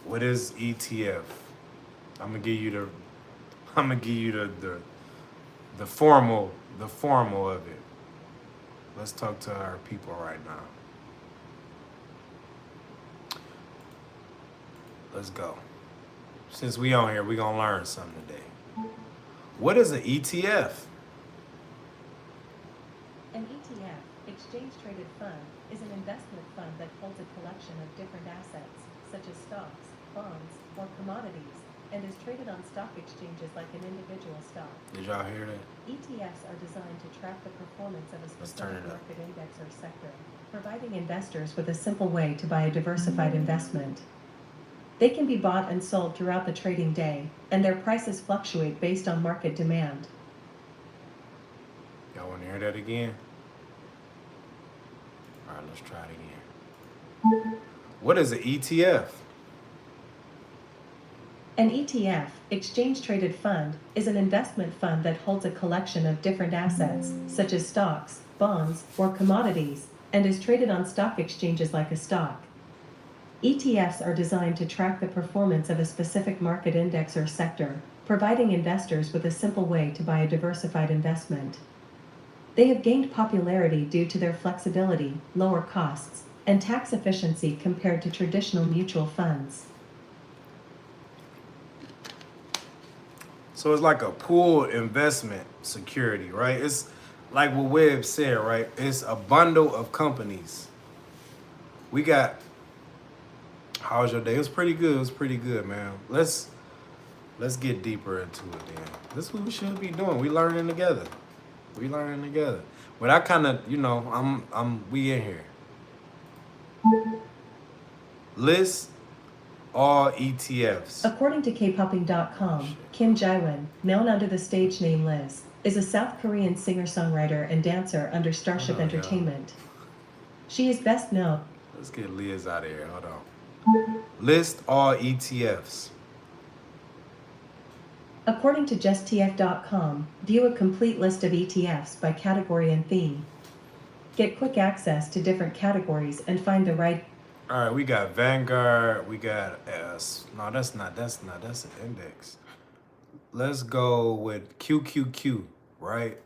What is ETF? I'm gonna give you the formal of it. Let's talk to our people right now. Let's go. Since we on here, we gonna learn something today. What is an ETF? An ETF, exchange traded fund, is an investment fund that holds a collection of different assets, such as stocks, bonds, or commodities, and is traded on stock exchanges like an individual stock. Did y'all hear that? ETFs are designed to track the performance of a Let's turn specific it up. market index or sector, providing investors with a simple way to buy a diversified investment. They can be bought and sold throughout the trading day, and their prices fluctuate based on market demand. Y'all want to hear that again? All right, let's try it again. What is an ETF? An ETF, exchange traded fund, is an investment fund that holds a collection of different assets, such as stocks, bonds, or commodities, and is traded on stock exchanges like a stock. ETFs are designed to track the performance of a specific market index or sector, providing investors with a simple way to buy a diversified investment. They have gained popularity due to their flexibility, lower costs, and tax efficiency compared to traditional mutual funds. So it's like a pooled investment security, right? It's like what Webb said, right? It's a bundle of companies. We got. How was your day? It was pretty good. It was pretty good, man. Let's get deeper into it then. This is what we should be doing. We learning together. But I kind of, we in here. List all ETFs. According to Kpopping.com, Kim Jae-won, known under the stage name Liz, is a South Korean singer-songwriter and dancer under Starship Entertainment. She is best known. Let's get Liz out of here. Hold on. List all ETFs. According to JustTF.com, view a complete list of ETFs by category and theme. Get quick access to different categories and find the right. All right, we got Vanguard. We got no, that's an index. Let's go with QQQ, right?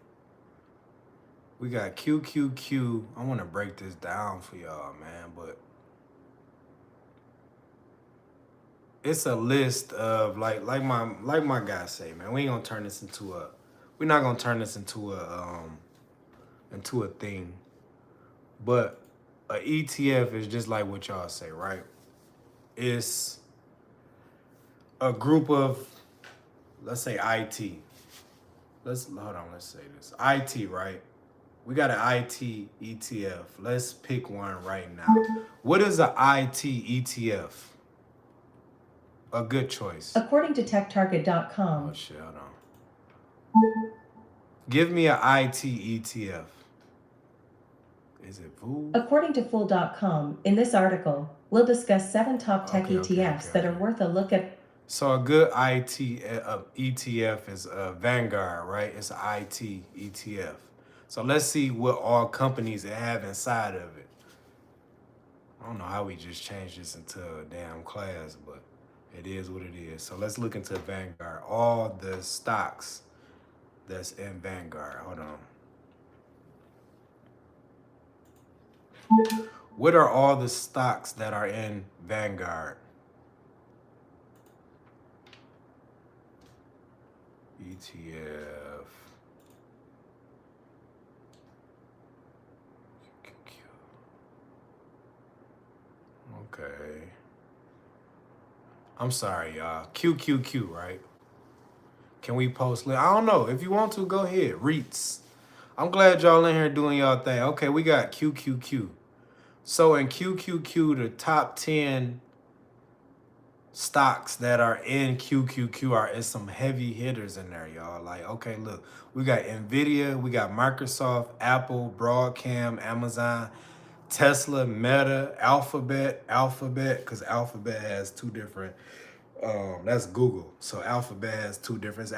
We got QQQ. I want to break this down for y'all, man, but it's a list of like my guy say, man. We're not gonna turn this into a thing. But a ETF is just like what y'all say, right? It's a group of, let's say IT. Let's say this. IT, right? We got an IT ETF. Let's pick one right now. What is an IT ETF? A good choice. According to TechTarget.com. Oh shit, hold on. Give me an IT ETF. Is it Fool? According to Fool.com, in this article, we'll discuss 7 top tech ETFs that are worth a look at. So a good IT ETF is Vanguard, right? It's an IT ETF. So let's see what all companies it have inside of it. I don't know how we just changed this into a damn class, but it is what it is. So let's look into Vanguard. All the stocks that's in Vanguard. Hold on. What are all the stocks that are in Vanguard? ETF. Okay. I'm sorry, y'all. QQQ, right? Can we post? I don't know. If you want to, go ahead. REITs. I'm glad y'all in here doing y'all thing. Okay, we got QQQ. So in QQQ, the top 10 stocks that are in QQQ is some heavy hitters in there, y'all. Like, okay, look, we got Nvidia, we got Microsoft, Apple, Broadcom, Amazon, Tesla, Meta, Alphabet, because Alphabet has two different, that's Google. So Alphabet has two different,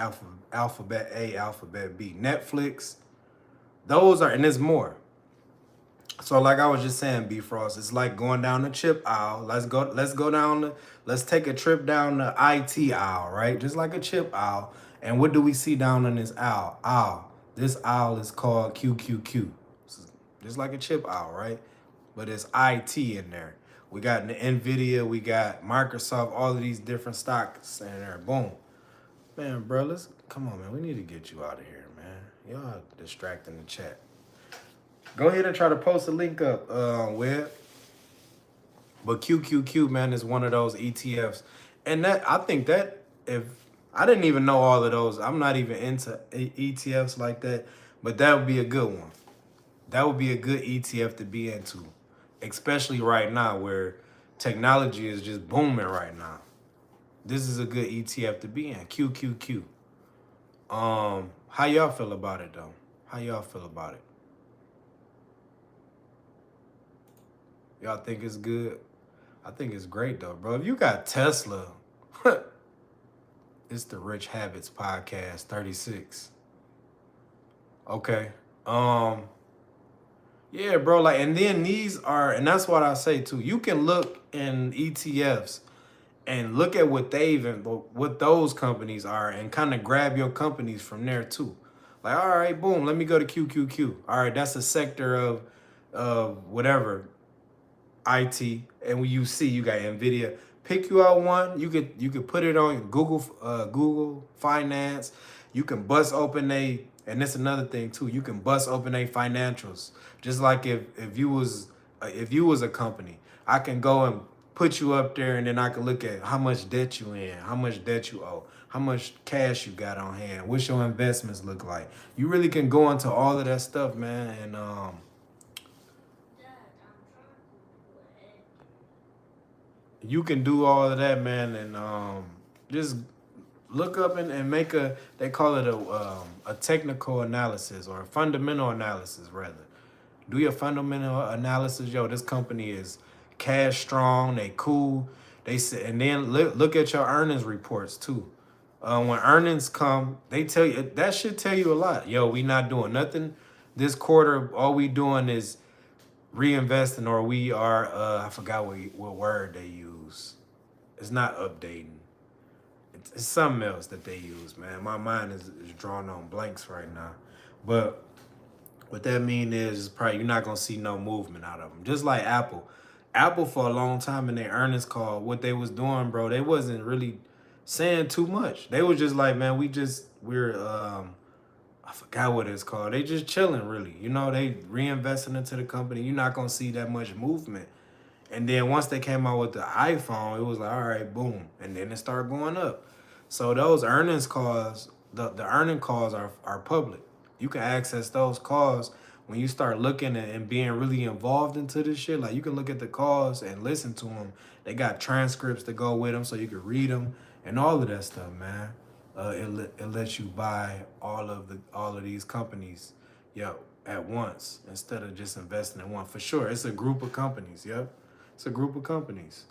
Alphabet A, Alphabet B. Netflix, those are, and there's more. So like I was just saying, B Frost, it's like going down the chip aisle. Let's take a trip down the IT aisle, right? Just like a chip aisle. And what do we see down in this aisle? This aisle is called QQQ. Just like a chip aisle, right? But it's IT in there. We got Nvidia, we got Microsoft, all of these different stocks in there. Boom. Man, bro, come on, man. We need to get you out of here, man. Y'all distracting the chat. Go ahead and try to post a link up, Web. But QQQ, man, is one of those ETFs. And I think that if I didn't even know all of those, I'm not even into ETFs like that, but that would be a good one. That would be a good ETF to be into, especially right now where technology is just booming right now. This is a good ETF to be in, QQQ. How y'all feel about it, though? How y'all feel about it? Y'all think it's good? I think it's great, though, bro. If you got Tesla, it's the Rich Habits Podcast 36. Okay. Yeah, bro. Like, and then these are, and that's what I say too. You can look in ETFs and look at what what those companies are, and kind of grab your companies from there too. Like, all right, boom. Let me go to QQQ. All right, that's a sector of whatever. IT, and when you see you got Nvidia, pick you out one. You could put it on Google Finance. You can bust open and that's another thing too. You can bust open financials. Just like if you was a company, I can go and put you up there, and then I can look at how much debt you in, how much debt you owe, how much cash you got on hand, what's your investments look like. You really can go into all of that stuff, man, and you can do all of that, man, and just look up and make they call it a technical analysis, or a fundamental analysis, rather. Do your fundamental analysis. Yo, this company is cash strong, they cool. They say, and then look at your earnings reports too. When earnings come, they tell you, that should tell you a lot. Yo, we not doing nothing this quarter. All we doing is reinvesting, or we are I forgot what word they use. It's not updating. It's something else that they use, man. My mind is drawn on blanks right now. But what that mean is probably you're not gonna see no movement out of them. Just like Apple. Apple for a long time in their earnings call, what they was doing, bro, they wasn't really saying too much. They was just like, man, we're I forgot what it's called. They just chilling, really. You know, they reinvesting into the company. You're not gonna see that much movement. And then once they came out with the iPhone, it was like, all right, boom, and then it started going up. So those earnings calls, the earning calls are public. You can access those calls when you start looking and being really involved into this shit. Like, you can look at the calls and listen to them. They got transcripts to go with them, so you can read them and all of that stuff, man. It lets you buy all of these companies, at once, instead of just investing in one. For sure, it's a group of companies. It's a group of companies.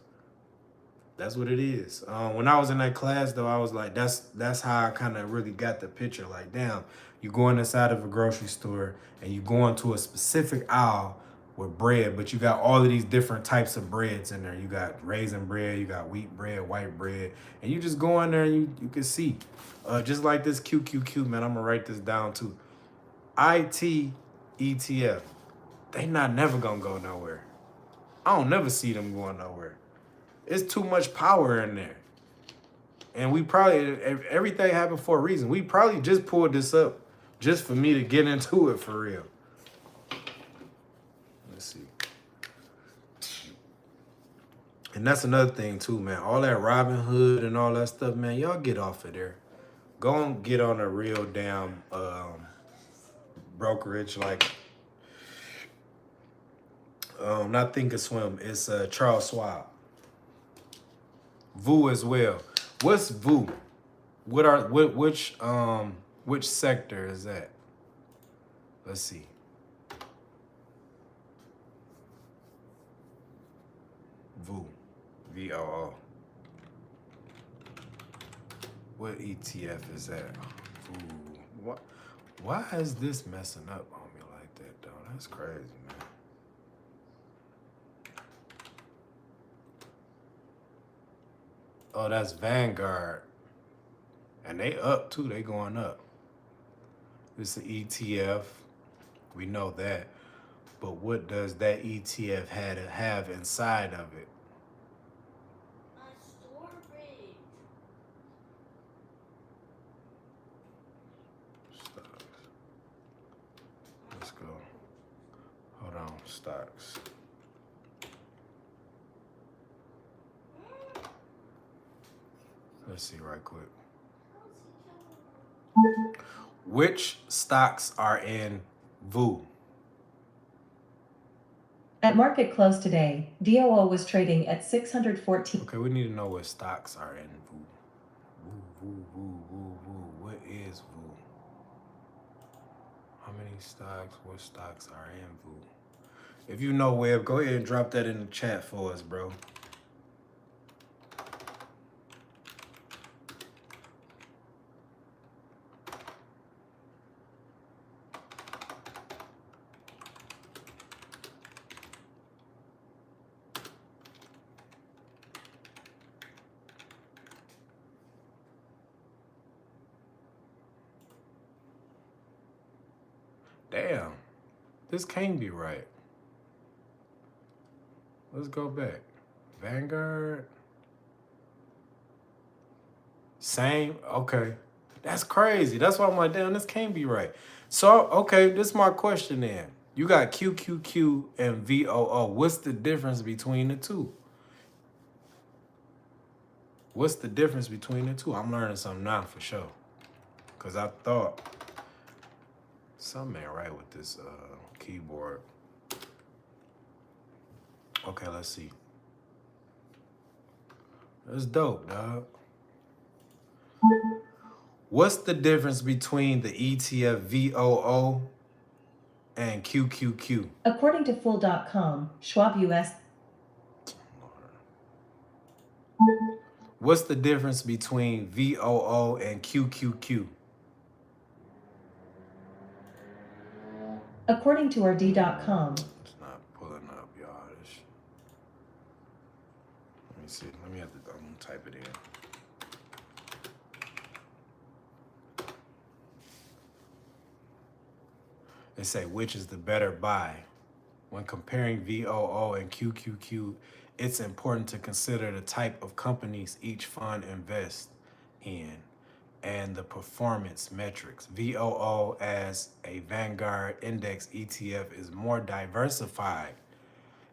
That's what it is. When I was in that class, though, I was like, that's how I kind of really got the picture. Like, damn, you go inside of a grocery store and you go into a specific aisle with bread, but you got all of these different types of breads in there. You got raisin bread, you got wheat bread, white bread, and you just go in there and you can see. Just like this QQQ, man, I'm gonna write this down too. IT ETF, they not never gonna go nowhere. I don't never see them going nowhere. It's too much power in there. And we probably, everything happened for a reason. We probably just pulled this up just for me to get into it for real. Let's see. And that's another thing too, man. All that Robin Hood and all that stuff, man, y'all get off of there. Go and get on a real damn brokerage like, not Thinkorswim, it's Charles Schwab. VU as well. What's VU? Which sector is that? Let's see. VU. VOO. What ETF is that? VU. Why is this messing up on me like that though? That's crazy, man. Oh, that's Vanguard. And they up too, they going up. This is an ETF. We know that. But what does that ETF have inside of it? My storage. Stocks. Let's go. Hold on, stocks. Let's see right quick. Which stocks are in VU? At market close today, DOO was trading at 614. Okay, we need to know what stocks are in VU. VU. What is VU? How many stocks? What stocks are in VU? If you know, Web, go ahead and drop that in the chat for us, bro. Damn, this can't be right. Let's go back. Vanguard. Same, okay. That's crazy. That's why I'm like, damn, this can't be right. So, okay, this is my question then. You got QQQ and VOO. What's the difference between the two? What's the difference between the two? I'm learning something now for sure. Because I thought something ain't right with this keyboard. Okay, let's see. That's dope, dog. What's the difference between the ETF VOO and QQQ? According to Fool.com, Schwab US. What's the difference between VOO and QQQ? According to RD.com. It's not pulling up, y'all. Let me see. Let me have to type it in. They say, which is the better buy? When comparing VOO and QQQ, it's important to consider the type of companies each fund invests in and the performance metrics. VOO as a Vanguard index ETF is more diversified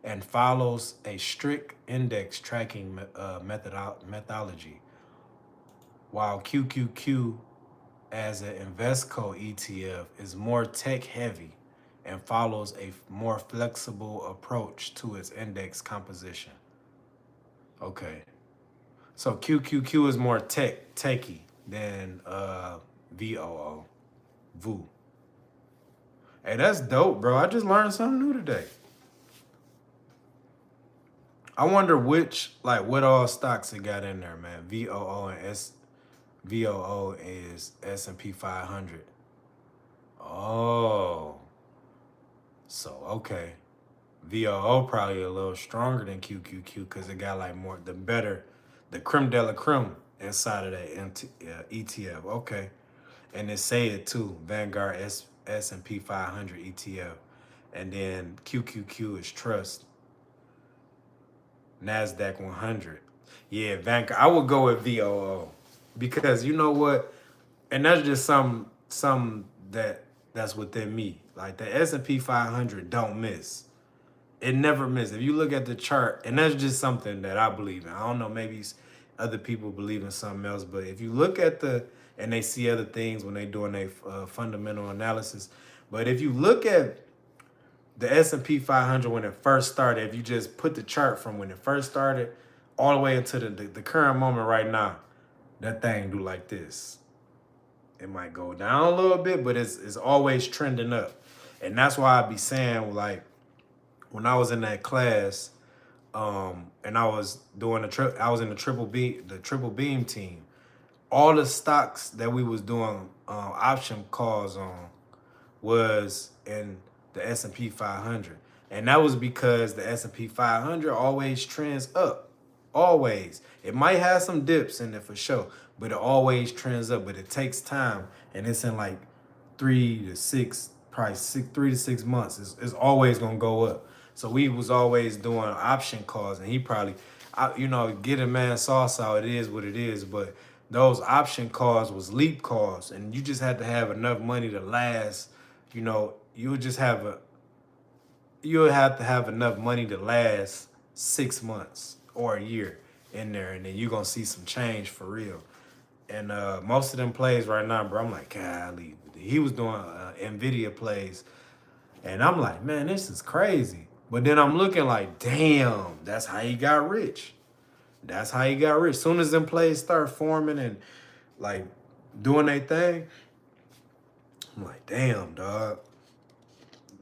and follows a strict index tracking methodology, while QQQ as an Investco ETF is more tech heavy and follows a more flexible approach to its index composition. Okay. So QQQ is more techy than VOO. VU. Hey, that's dope, bro. I just learned something new today. I wonder what all stocks it got in there, man. VOO is S&P 500. Oh. So, okay. VOO probably a little stronger than QQQ because it got like more the creme de la creme inside of that ETF. Okay, and it say it too. Vanguard S&P 500 ETF, and then QQQ is Trust Nasdaq 100. Yeah, Vanguard. I would go with VOO because you know what, and that's just some that's within me. Like the S&P 500 don't miss. It never misses. If you look at the chart, and that's just something that I believe in. I don't know, maybe other people believe in something else, but if you look at and they see other things when they doing their fundamental analysis, but if you look at the S&P 500 when it first started, if you just put the chart from when it first started all the way into the current moment right now, that thing do like this. It might go down a little bit, but it's always trending up. And that's why I be saying, like, when I was in that class, and I was doing I was in the triple beam team. All the stocks that we was doing option calls on was in the S&P 500, and that was because the S&P 500 always trends up. Always, it might have some dips in it for sure, but it always trends up. But it takes time, and it's in like 3 to 6 months. It's always gonna go up. So we was always doing option calls, and he probably, get a man sauce out. It is what it is. But those option calls was leap calls, and you just had to have enough money to last. You would have to have enough money to last 6 months or a year in there, and then you're gonna see some change for real. And most of them plays right now, bro, I'm like, golly. He was doing NVIDIA plays, and I'm like, man, this is crazy. But then I'm looking like, damn, that's how he got rich. That's how he got rich. Soon as them plays start forming and like doing their thing, I'm like, damn, dog.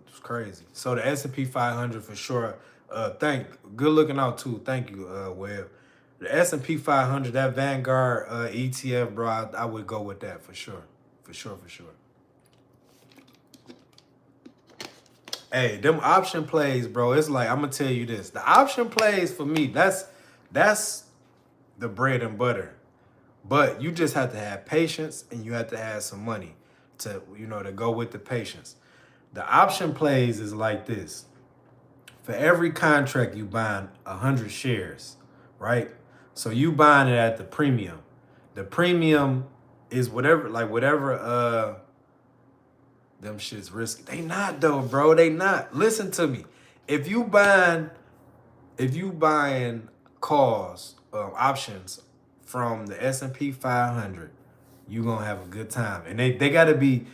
It's crazy. So the S&P 500 for sure. Good looking out too. Thank you, Webb. The S&P 500, that Vanguard ETF, bro, I would go with that for sure. For sure. Hey, them option plays, bro, it's like, I'm going to tell you this. The option plays for me, that's the bread and butter. But you just have to have patience, and you have to have some money to go with the patience. The option plays is like this. For every contract, you buying 100 shares, right? So you buying it at the premium. The premium is whatever them shit's risky. They not though, bro. They not. Listen to me. If you buying calls, options from the S&P 500, you gonna have a good time. And they gotta be,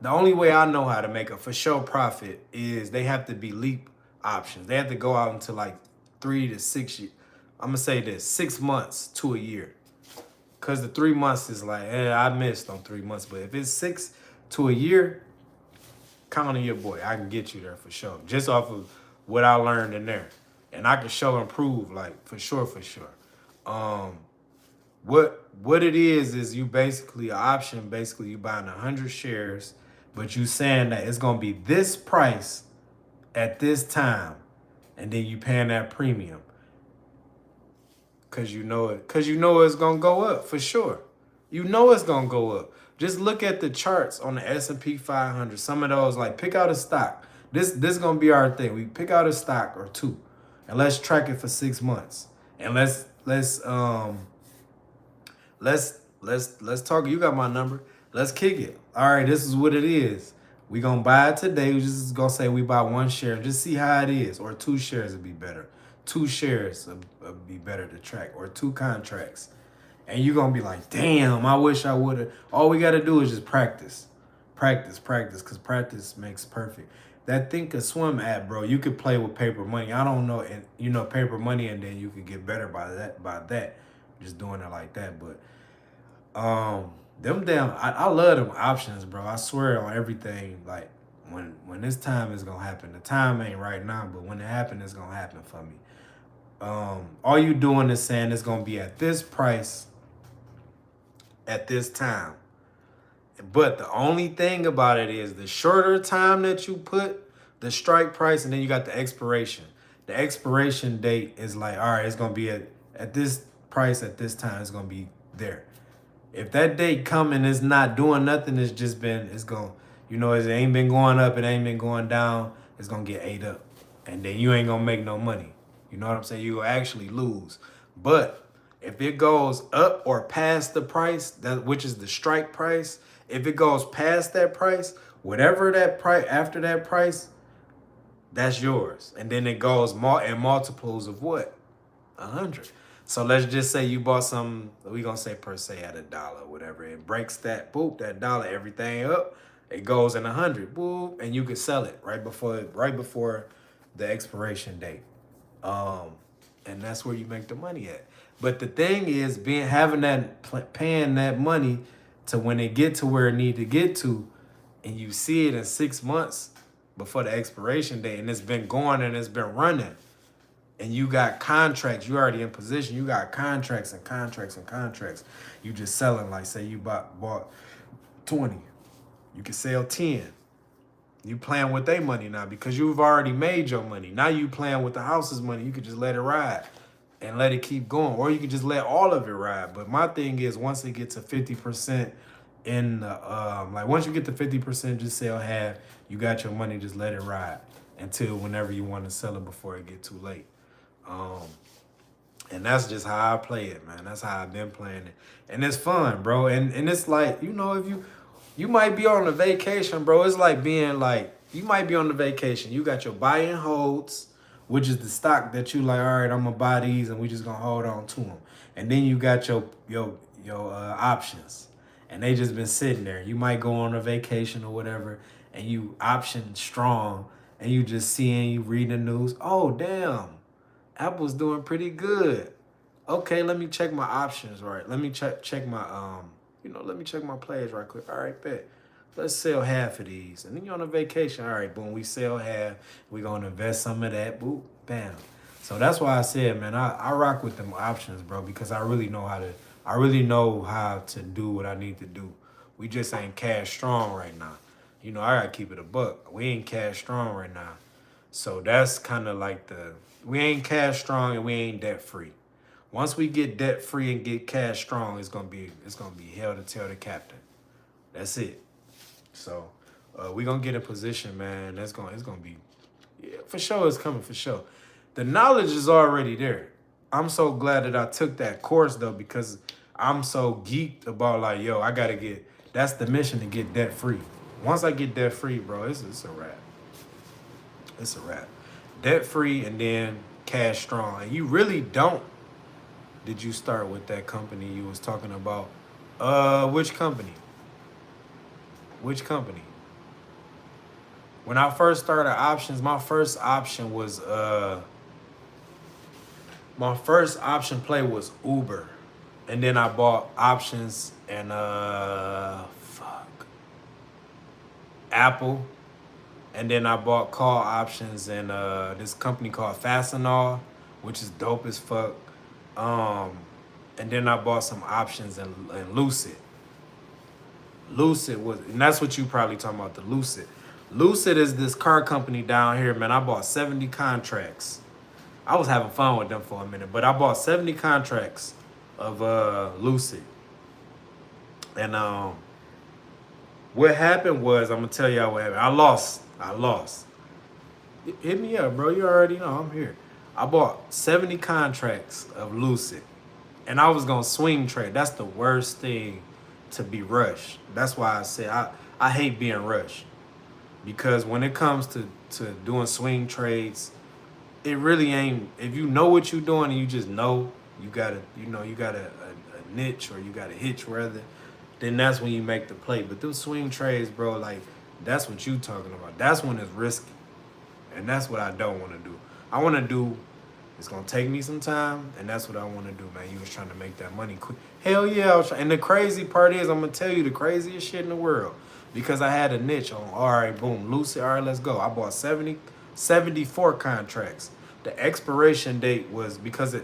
the only way I know how to make a for sure profit is they have to be leap options. They have to go out into like 3 to 6 years. I'm gonna say this, 6 months to a year. Cause the 3 months is like, I missed on 3 months. But if it's 6 to a year, count on your boy. I can get you there for sure. Just off of what I learned in there. And I can show and prove, like, for sure. What it is you basically, an option, basically you buying 100 shares, but you saying that it's gonna be this price at this time, and then you paying that premium. Cause you know it's gonna go up for sure. You know it's gonna go up. Just look at the charts on the S&P 500. Some of those, like, pick out a stock. This is gonna be our thing. We pick out a stock or two, and let's track it for 6 months. And let's talk. You got my number. Let's kick it. All right, this is what it is. We gonna buy it today. We just gonna say we buy 1 share. Just see how it is. Or 2 shares would be better. 2 shares would be better to track. Or 2 contracts. And you're going to be like, damn, I wish I would have. All we got to do is just practice. Practice, because practice makes perfect. That Think-A-Swim app, bro, you could play with paper money. I don't know, and paper money, and then you could get better by that. Just doing it like that. But I love them options, bro. I swear on everything. Like, when this time is going to happen. The time ain't right now, but when it happens, it's going to happen for me. All you doing is saying it's going to be at this price at this time. But the only thing about it is the shorter time that you put, the strike price, and then you got the expiration. The expiration date is like, all right, it's gonna be at this price at this time. It's gonna be there. If that date come and it's not doing nothing, it's going, it ain't been going up, it ain't been going down. It's gonna get ate up, and then you ain't gonna make no money. You know what I'm saying? You will actually lose. But if it goes up or past the price, which is the strike price, if it goes past that price, whatever that price after that price, that's yours. And then it goes in multiples of what? 100. So let's just say you bought some, we gonna say per se at $1, whatever. It breaks that, boop, that dollar, everything up. It goes in 100, boop, and you can sell it right before the expiration date. And that's where you make the money at. But the thing is, paying that money to when it get to where it need to get to, and you see it in 6 months before the expiration date, and it's been going and it's been running, and you got contracts, you already in position, you got contracts and contracts and contracts. You just selling, like say you bought 20, you can sell 10. You playing with their money now because you've already made your money. Now you playing with the house's money. You could just let it ride and let it keep going, or you could just let all of it ride. But my thing is, once it gets to 50% in the, once you get to 50%, just sell half. You got your money, just let it ride until whenever you want to sell it before it get too late. And that's just how I play it, man. That's how I've been playing it. And it's fun, bro. And it's like, if you might be on a vacation, bro. It's like being like, you might be on the vacation. You got your buy and holds, which is the stock that you like, all right, I'm gonna buy these and we just gonna hold on to them. And then you got your options, and they just been sitting there. You might go on a vacation or whatever, and you option strong, and you just seeing, you reading the news. Oh, damn, Apple's doing pretty good. Okay, let me check my options, right? Let me check my let me check my plays right quick. All right, bet. Let's sell half of these. And then you're on a vacation. All right, boom, we sell half. We're going to invest some of that. Boop, bam. So that's why I said, man, I rock with them options, bro, because I really know how to do what I need to do. We just ain't cash strong right now. I got to keep it a buck. We ain't cash strong right now. So that's kind of like we ain't cash strong and we ain't debt free. Once we get debt free and get cash strong, it's gonna be hell to tell the captain. That's it. So we gonna get a position, man. It's gonna be, yeah, for sure. It's coming for sure. The knowledge is already there. I'm so glad that I took that course though, because I'm so geeked about like, yo, that's the mission, to get debt free. Once I get debt free, bro, it's a wrap. It's a wrap. Debt free and then cash strong. And you really don't. Did you start with that company you was talking about? Which company? Which company? When I first started options, my first option play was Uber. And then I bought options and Apple. And then I bought call options and this company called Fastenal, which is dope as fuck. And then I bought some options in Lucid. And that's what you probably talking about, the Lucid. Lucid is this car company down here, man. I bought 70 contracts. I was having fun with them for a minute, but I bought 70 contracts of Lucid. And what happened was, I'm gonna tell y'all what happened. I lost. Hit me up, bro. You already know I'm here. I bought 70 contracts of Lucid, and I was gonna swing trade. That's the worst thing, to be rushed. That's why I say I hate being rushed, because when it comes to doing swing trades, it really ain't. If you know what you're doing and you just know you got a niche, or you got a hitch rather, then that's when you make the play. But those swing trades, bro, like, that's what you talking about. That's when it's risky, and that's what I don't want to do. I want to do, it's going to take me some time, and that's what I want to do, man. You was trying to make that money quick. Hell yeah, I was trying. And the crazy part is, I'm going to tell you the craziest shit in the world, because I had a niche on, all right, boom, Lucid, all right, let's go. I bought 74 contracts. The expiration date was, because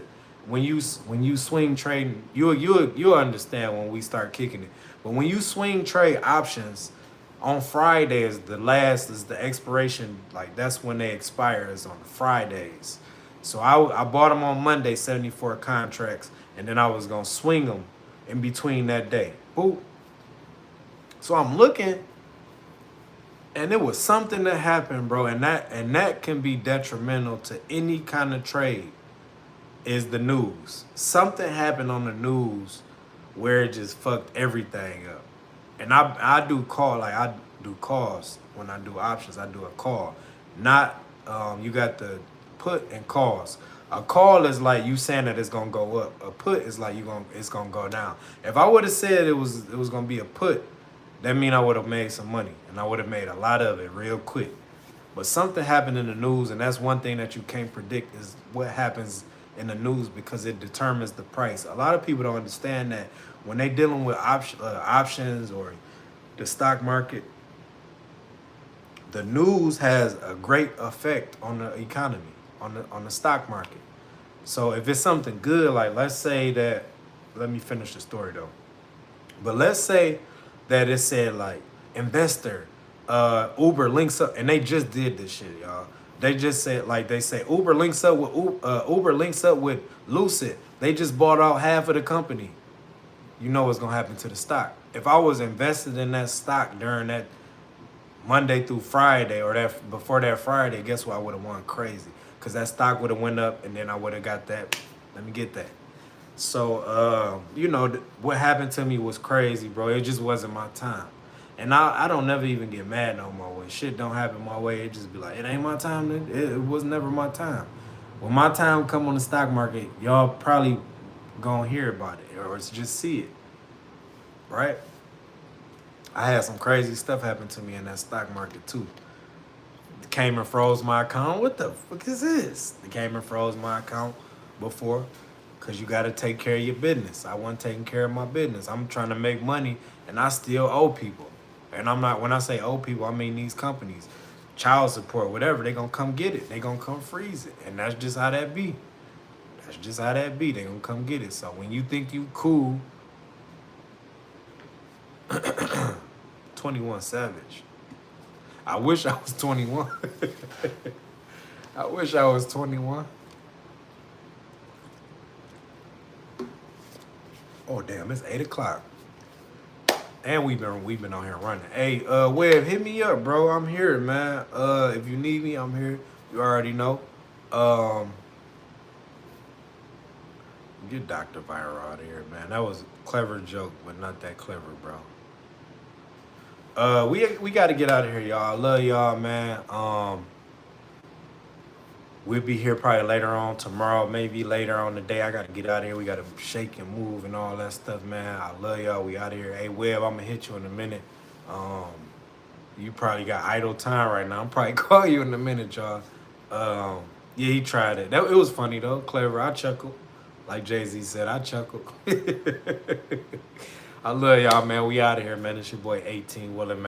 when you swing trading, you'll understand when we start kicking it. But when you swing trade options, On Friday is the last, is the expiration. Like that's when they expire, is on Fridays. So I bought them on Monday, 74 contracts, and then I was gonna swing them in between that day. Boop. So I'm looking, and it was something that happened, bro, and that can be detrimental to any kind of trade. Is the news. Something happened on the news where it just fucked everything up. And I do call, like I do calls when I do options. I do a call, not you got the put and calls. A call is like you saying that it's gonna go up. A put is like it's gonna go down. If I would have said it was gonna be a put, that mean I would have made some money and I would have made a lot of it real quick. But something happened in the news, and that's one thing that you can't predict is what happens in the news because it determines the price. A lot of people don't understand that when they dealing with options or the stock market, the news has a great effect on the economy, on the stock market. So if it's something good, like let's say that, let me finish the story though. But let's say that it said like investor, Uber links up, and they just did this shit, y'all. They just said like they say Uber links up with Uber links up with Lucid. They just bought out half of the company. You know what's gonna happen to the stock. If I was invested in that stock during that Monday through Friday or that before that Friday, guess what? I would have won crazy because that stock would have went up, and then I would have got that. Let me get that. So, what happened to me was crazy, bro. It just wasn't my time. And I don't never even get mad no more. When shit don't happen my way, it just be like, it ain't my time. It was never my time. When my time come on the stock market, y'all probably gonna hear about it or just see it, right? I had some crazy stuff happen to me in that stock market too. It came and froze my account. What the fuck is this? It came and froze my account before. Cause you gotta take care of your business. I wasn't taking care of my business. I'm trying to make money and I still owe people. And I'm not, when I say owe people, I mean these companies. Child support, whatever, they gonna come get it. They gonna come freeze it. And that's just how that be. That's just how that be. They gonna come get it. So when you think you cool, 21 Savage. I wish I was 21. I wish I was 21. Oh damn, it's 8 o'clock. And we've been on here running. Hey, Web, hit me up, bro. I'm here, man. If you need me, I'm here. You already know. Get Dr. Viral out of here, man. That was a clever joke, but not that clever, bro. We got to get out of here, y'all. I love y'all, man. We'll be here probably later on tomorrow, maybe later on the day. I got to get out of here. We got to shake and move and all that stuff, man. I love y'all. We out of here. Hey, Web, I'm going to hit you in a minute. You probably got idle time right now. I'm probably call you in a minute, y'all. Yeah, he tried it. It was funny, though. Clever. I chuckled. Like Jay-Z said, I chuckled. I love y'all, man. We out of here, man. It's your boy 8TeenWilln, man.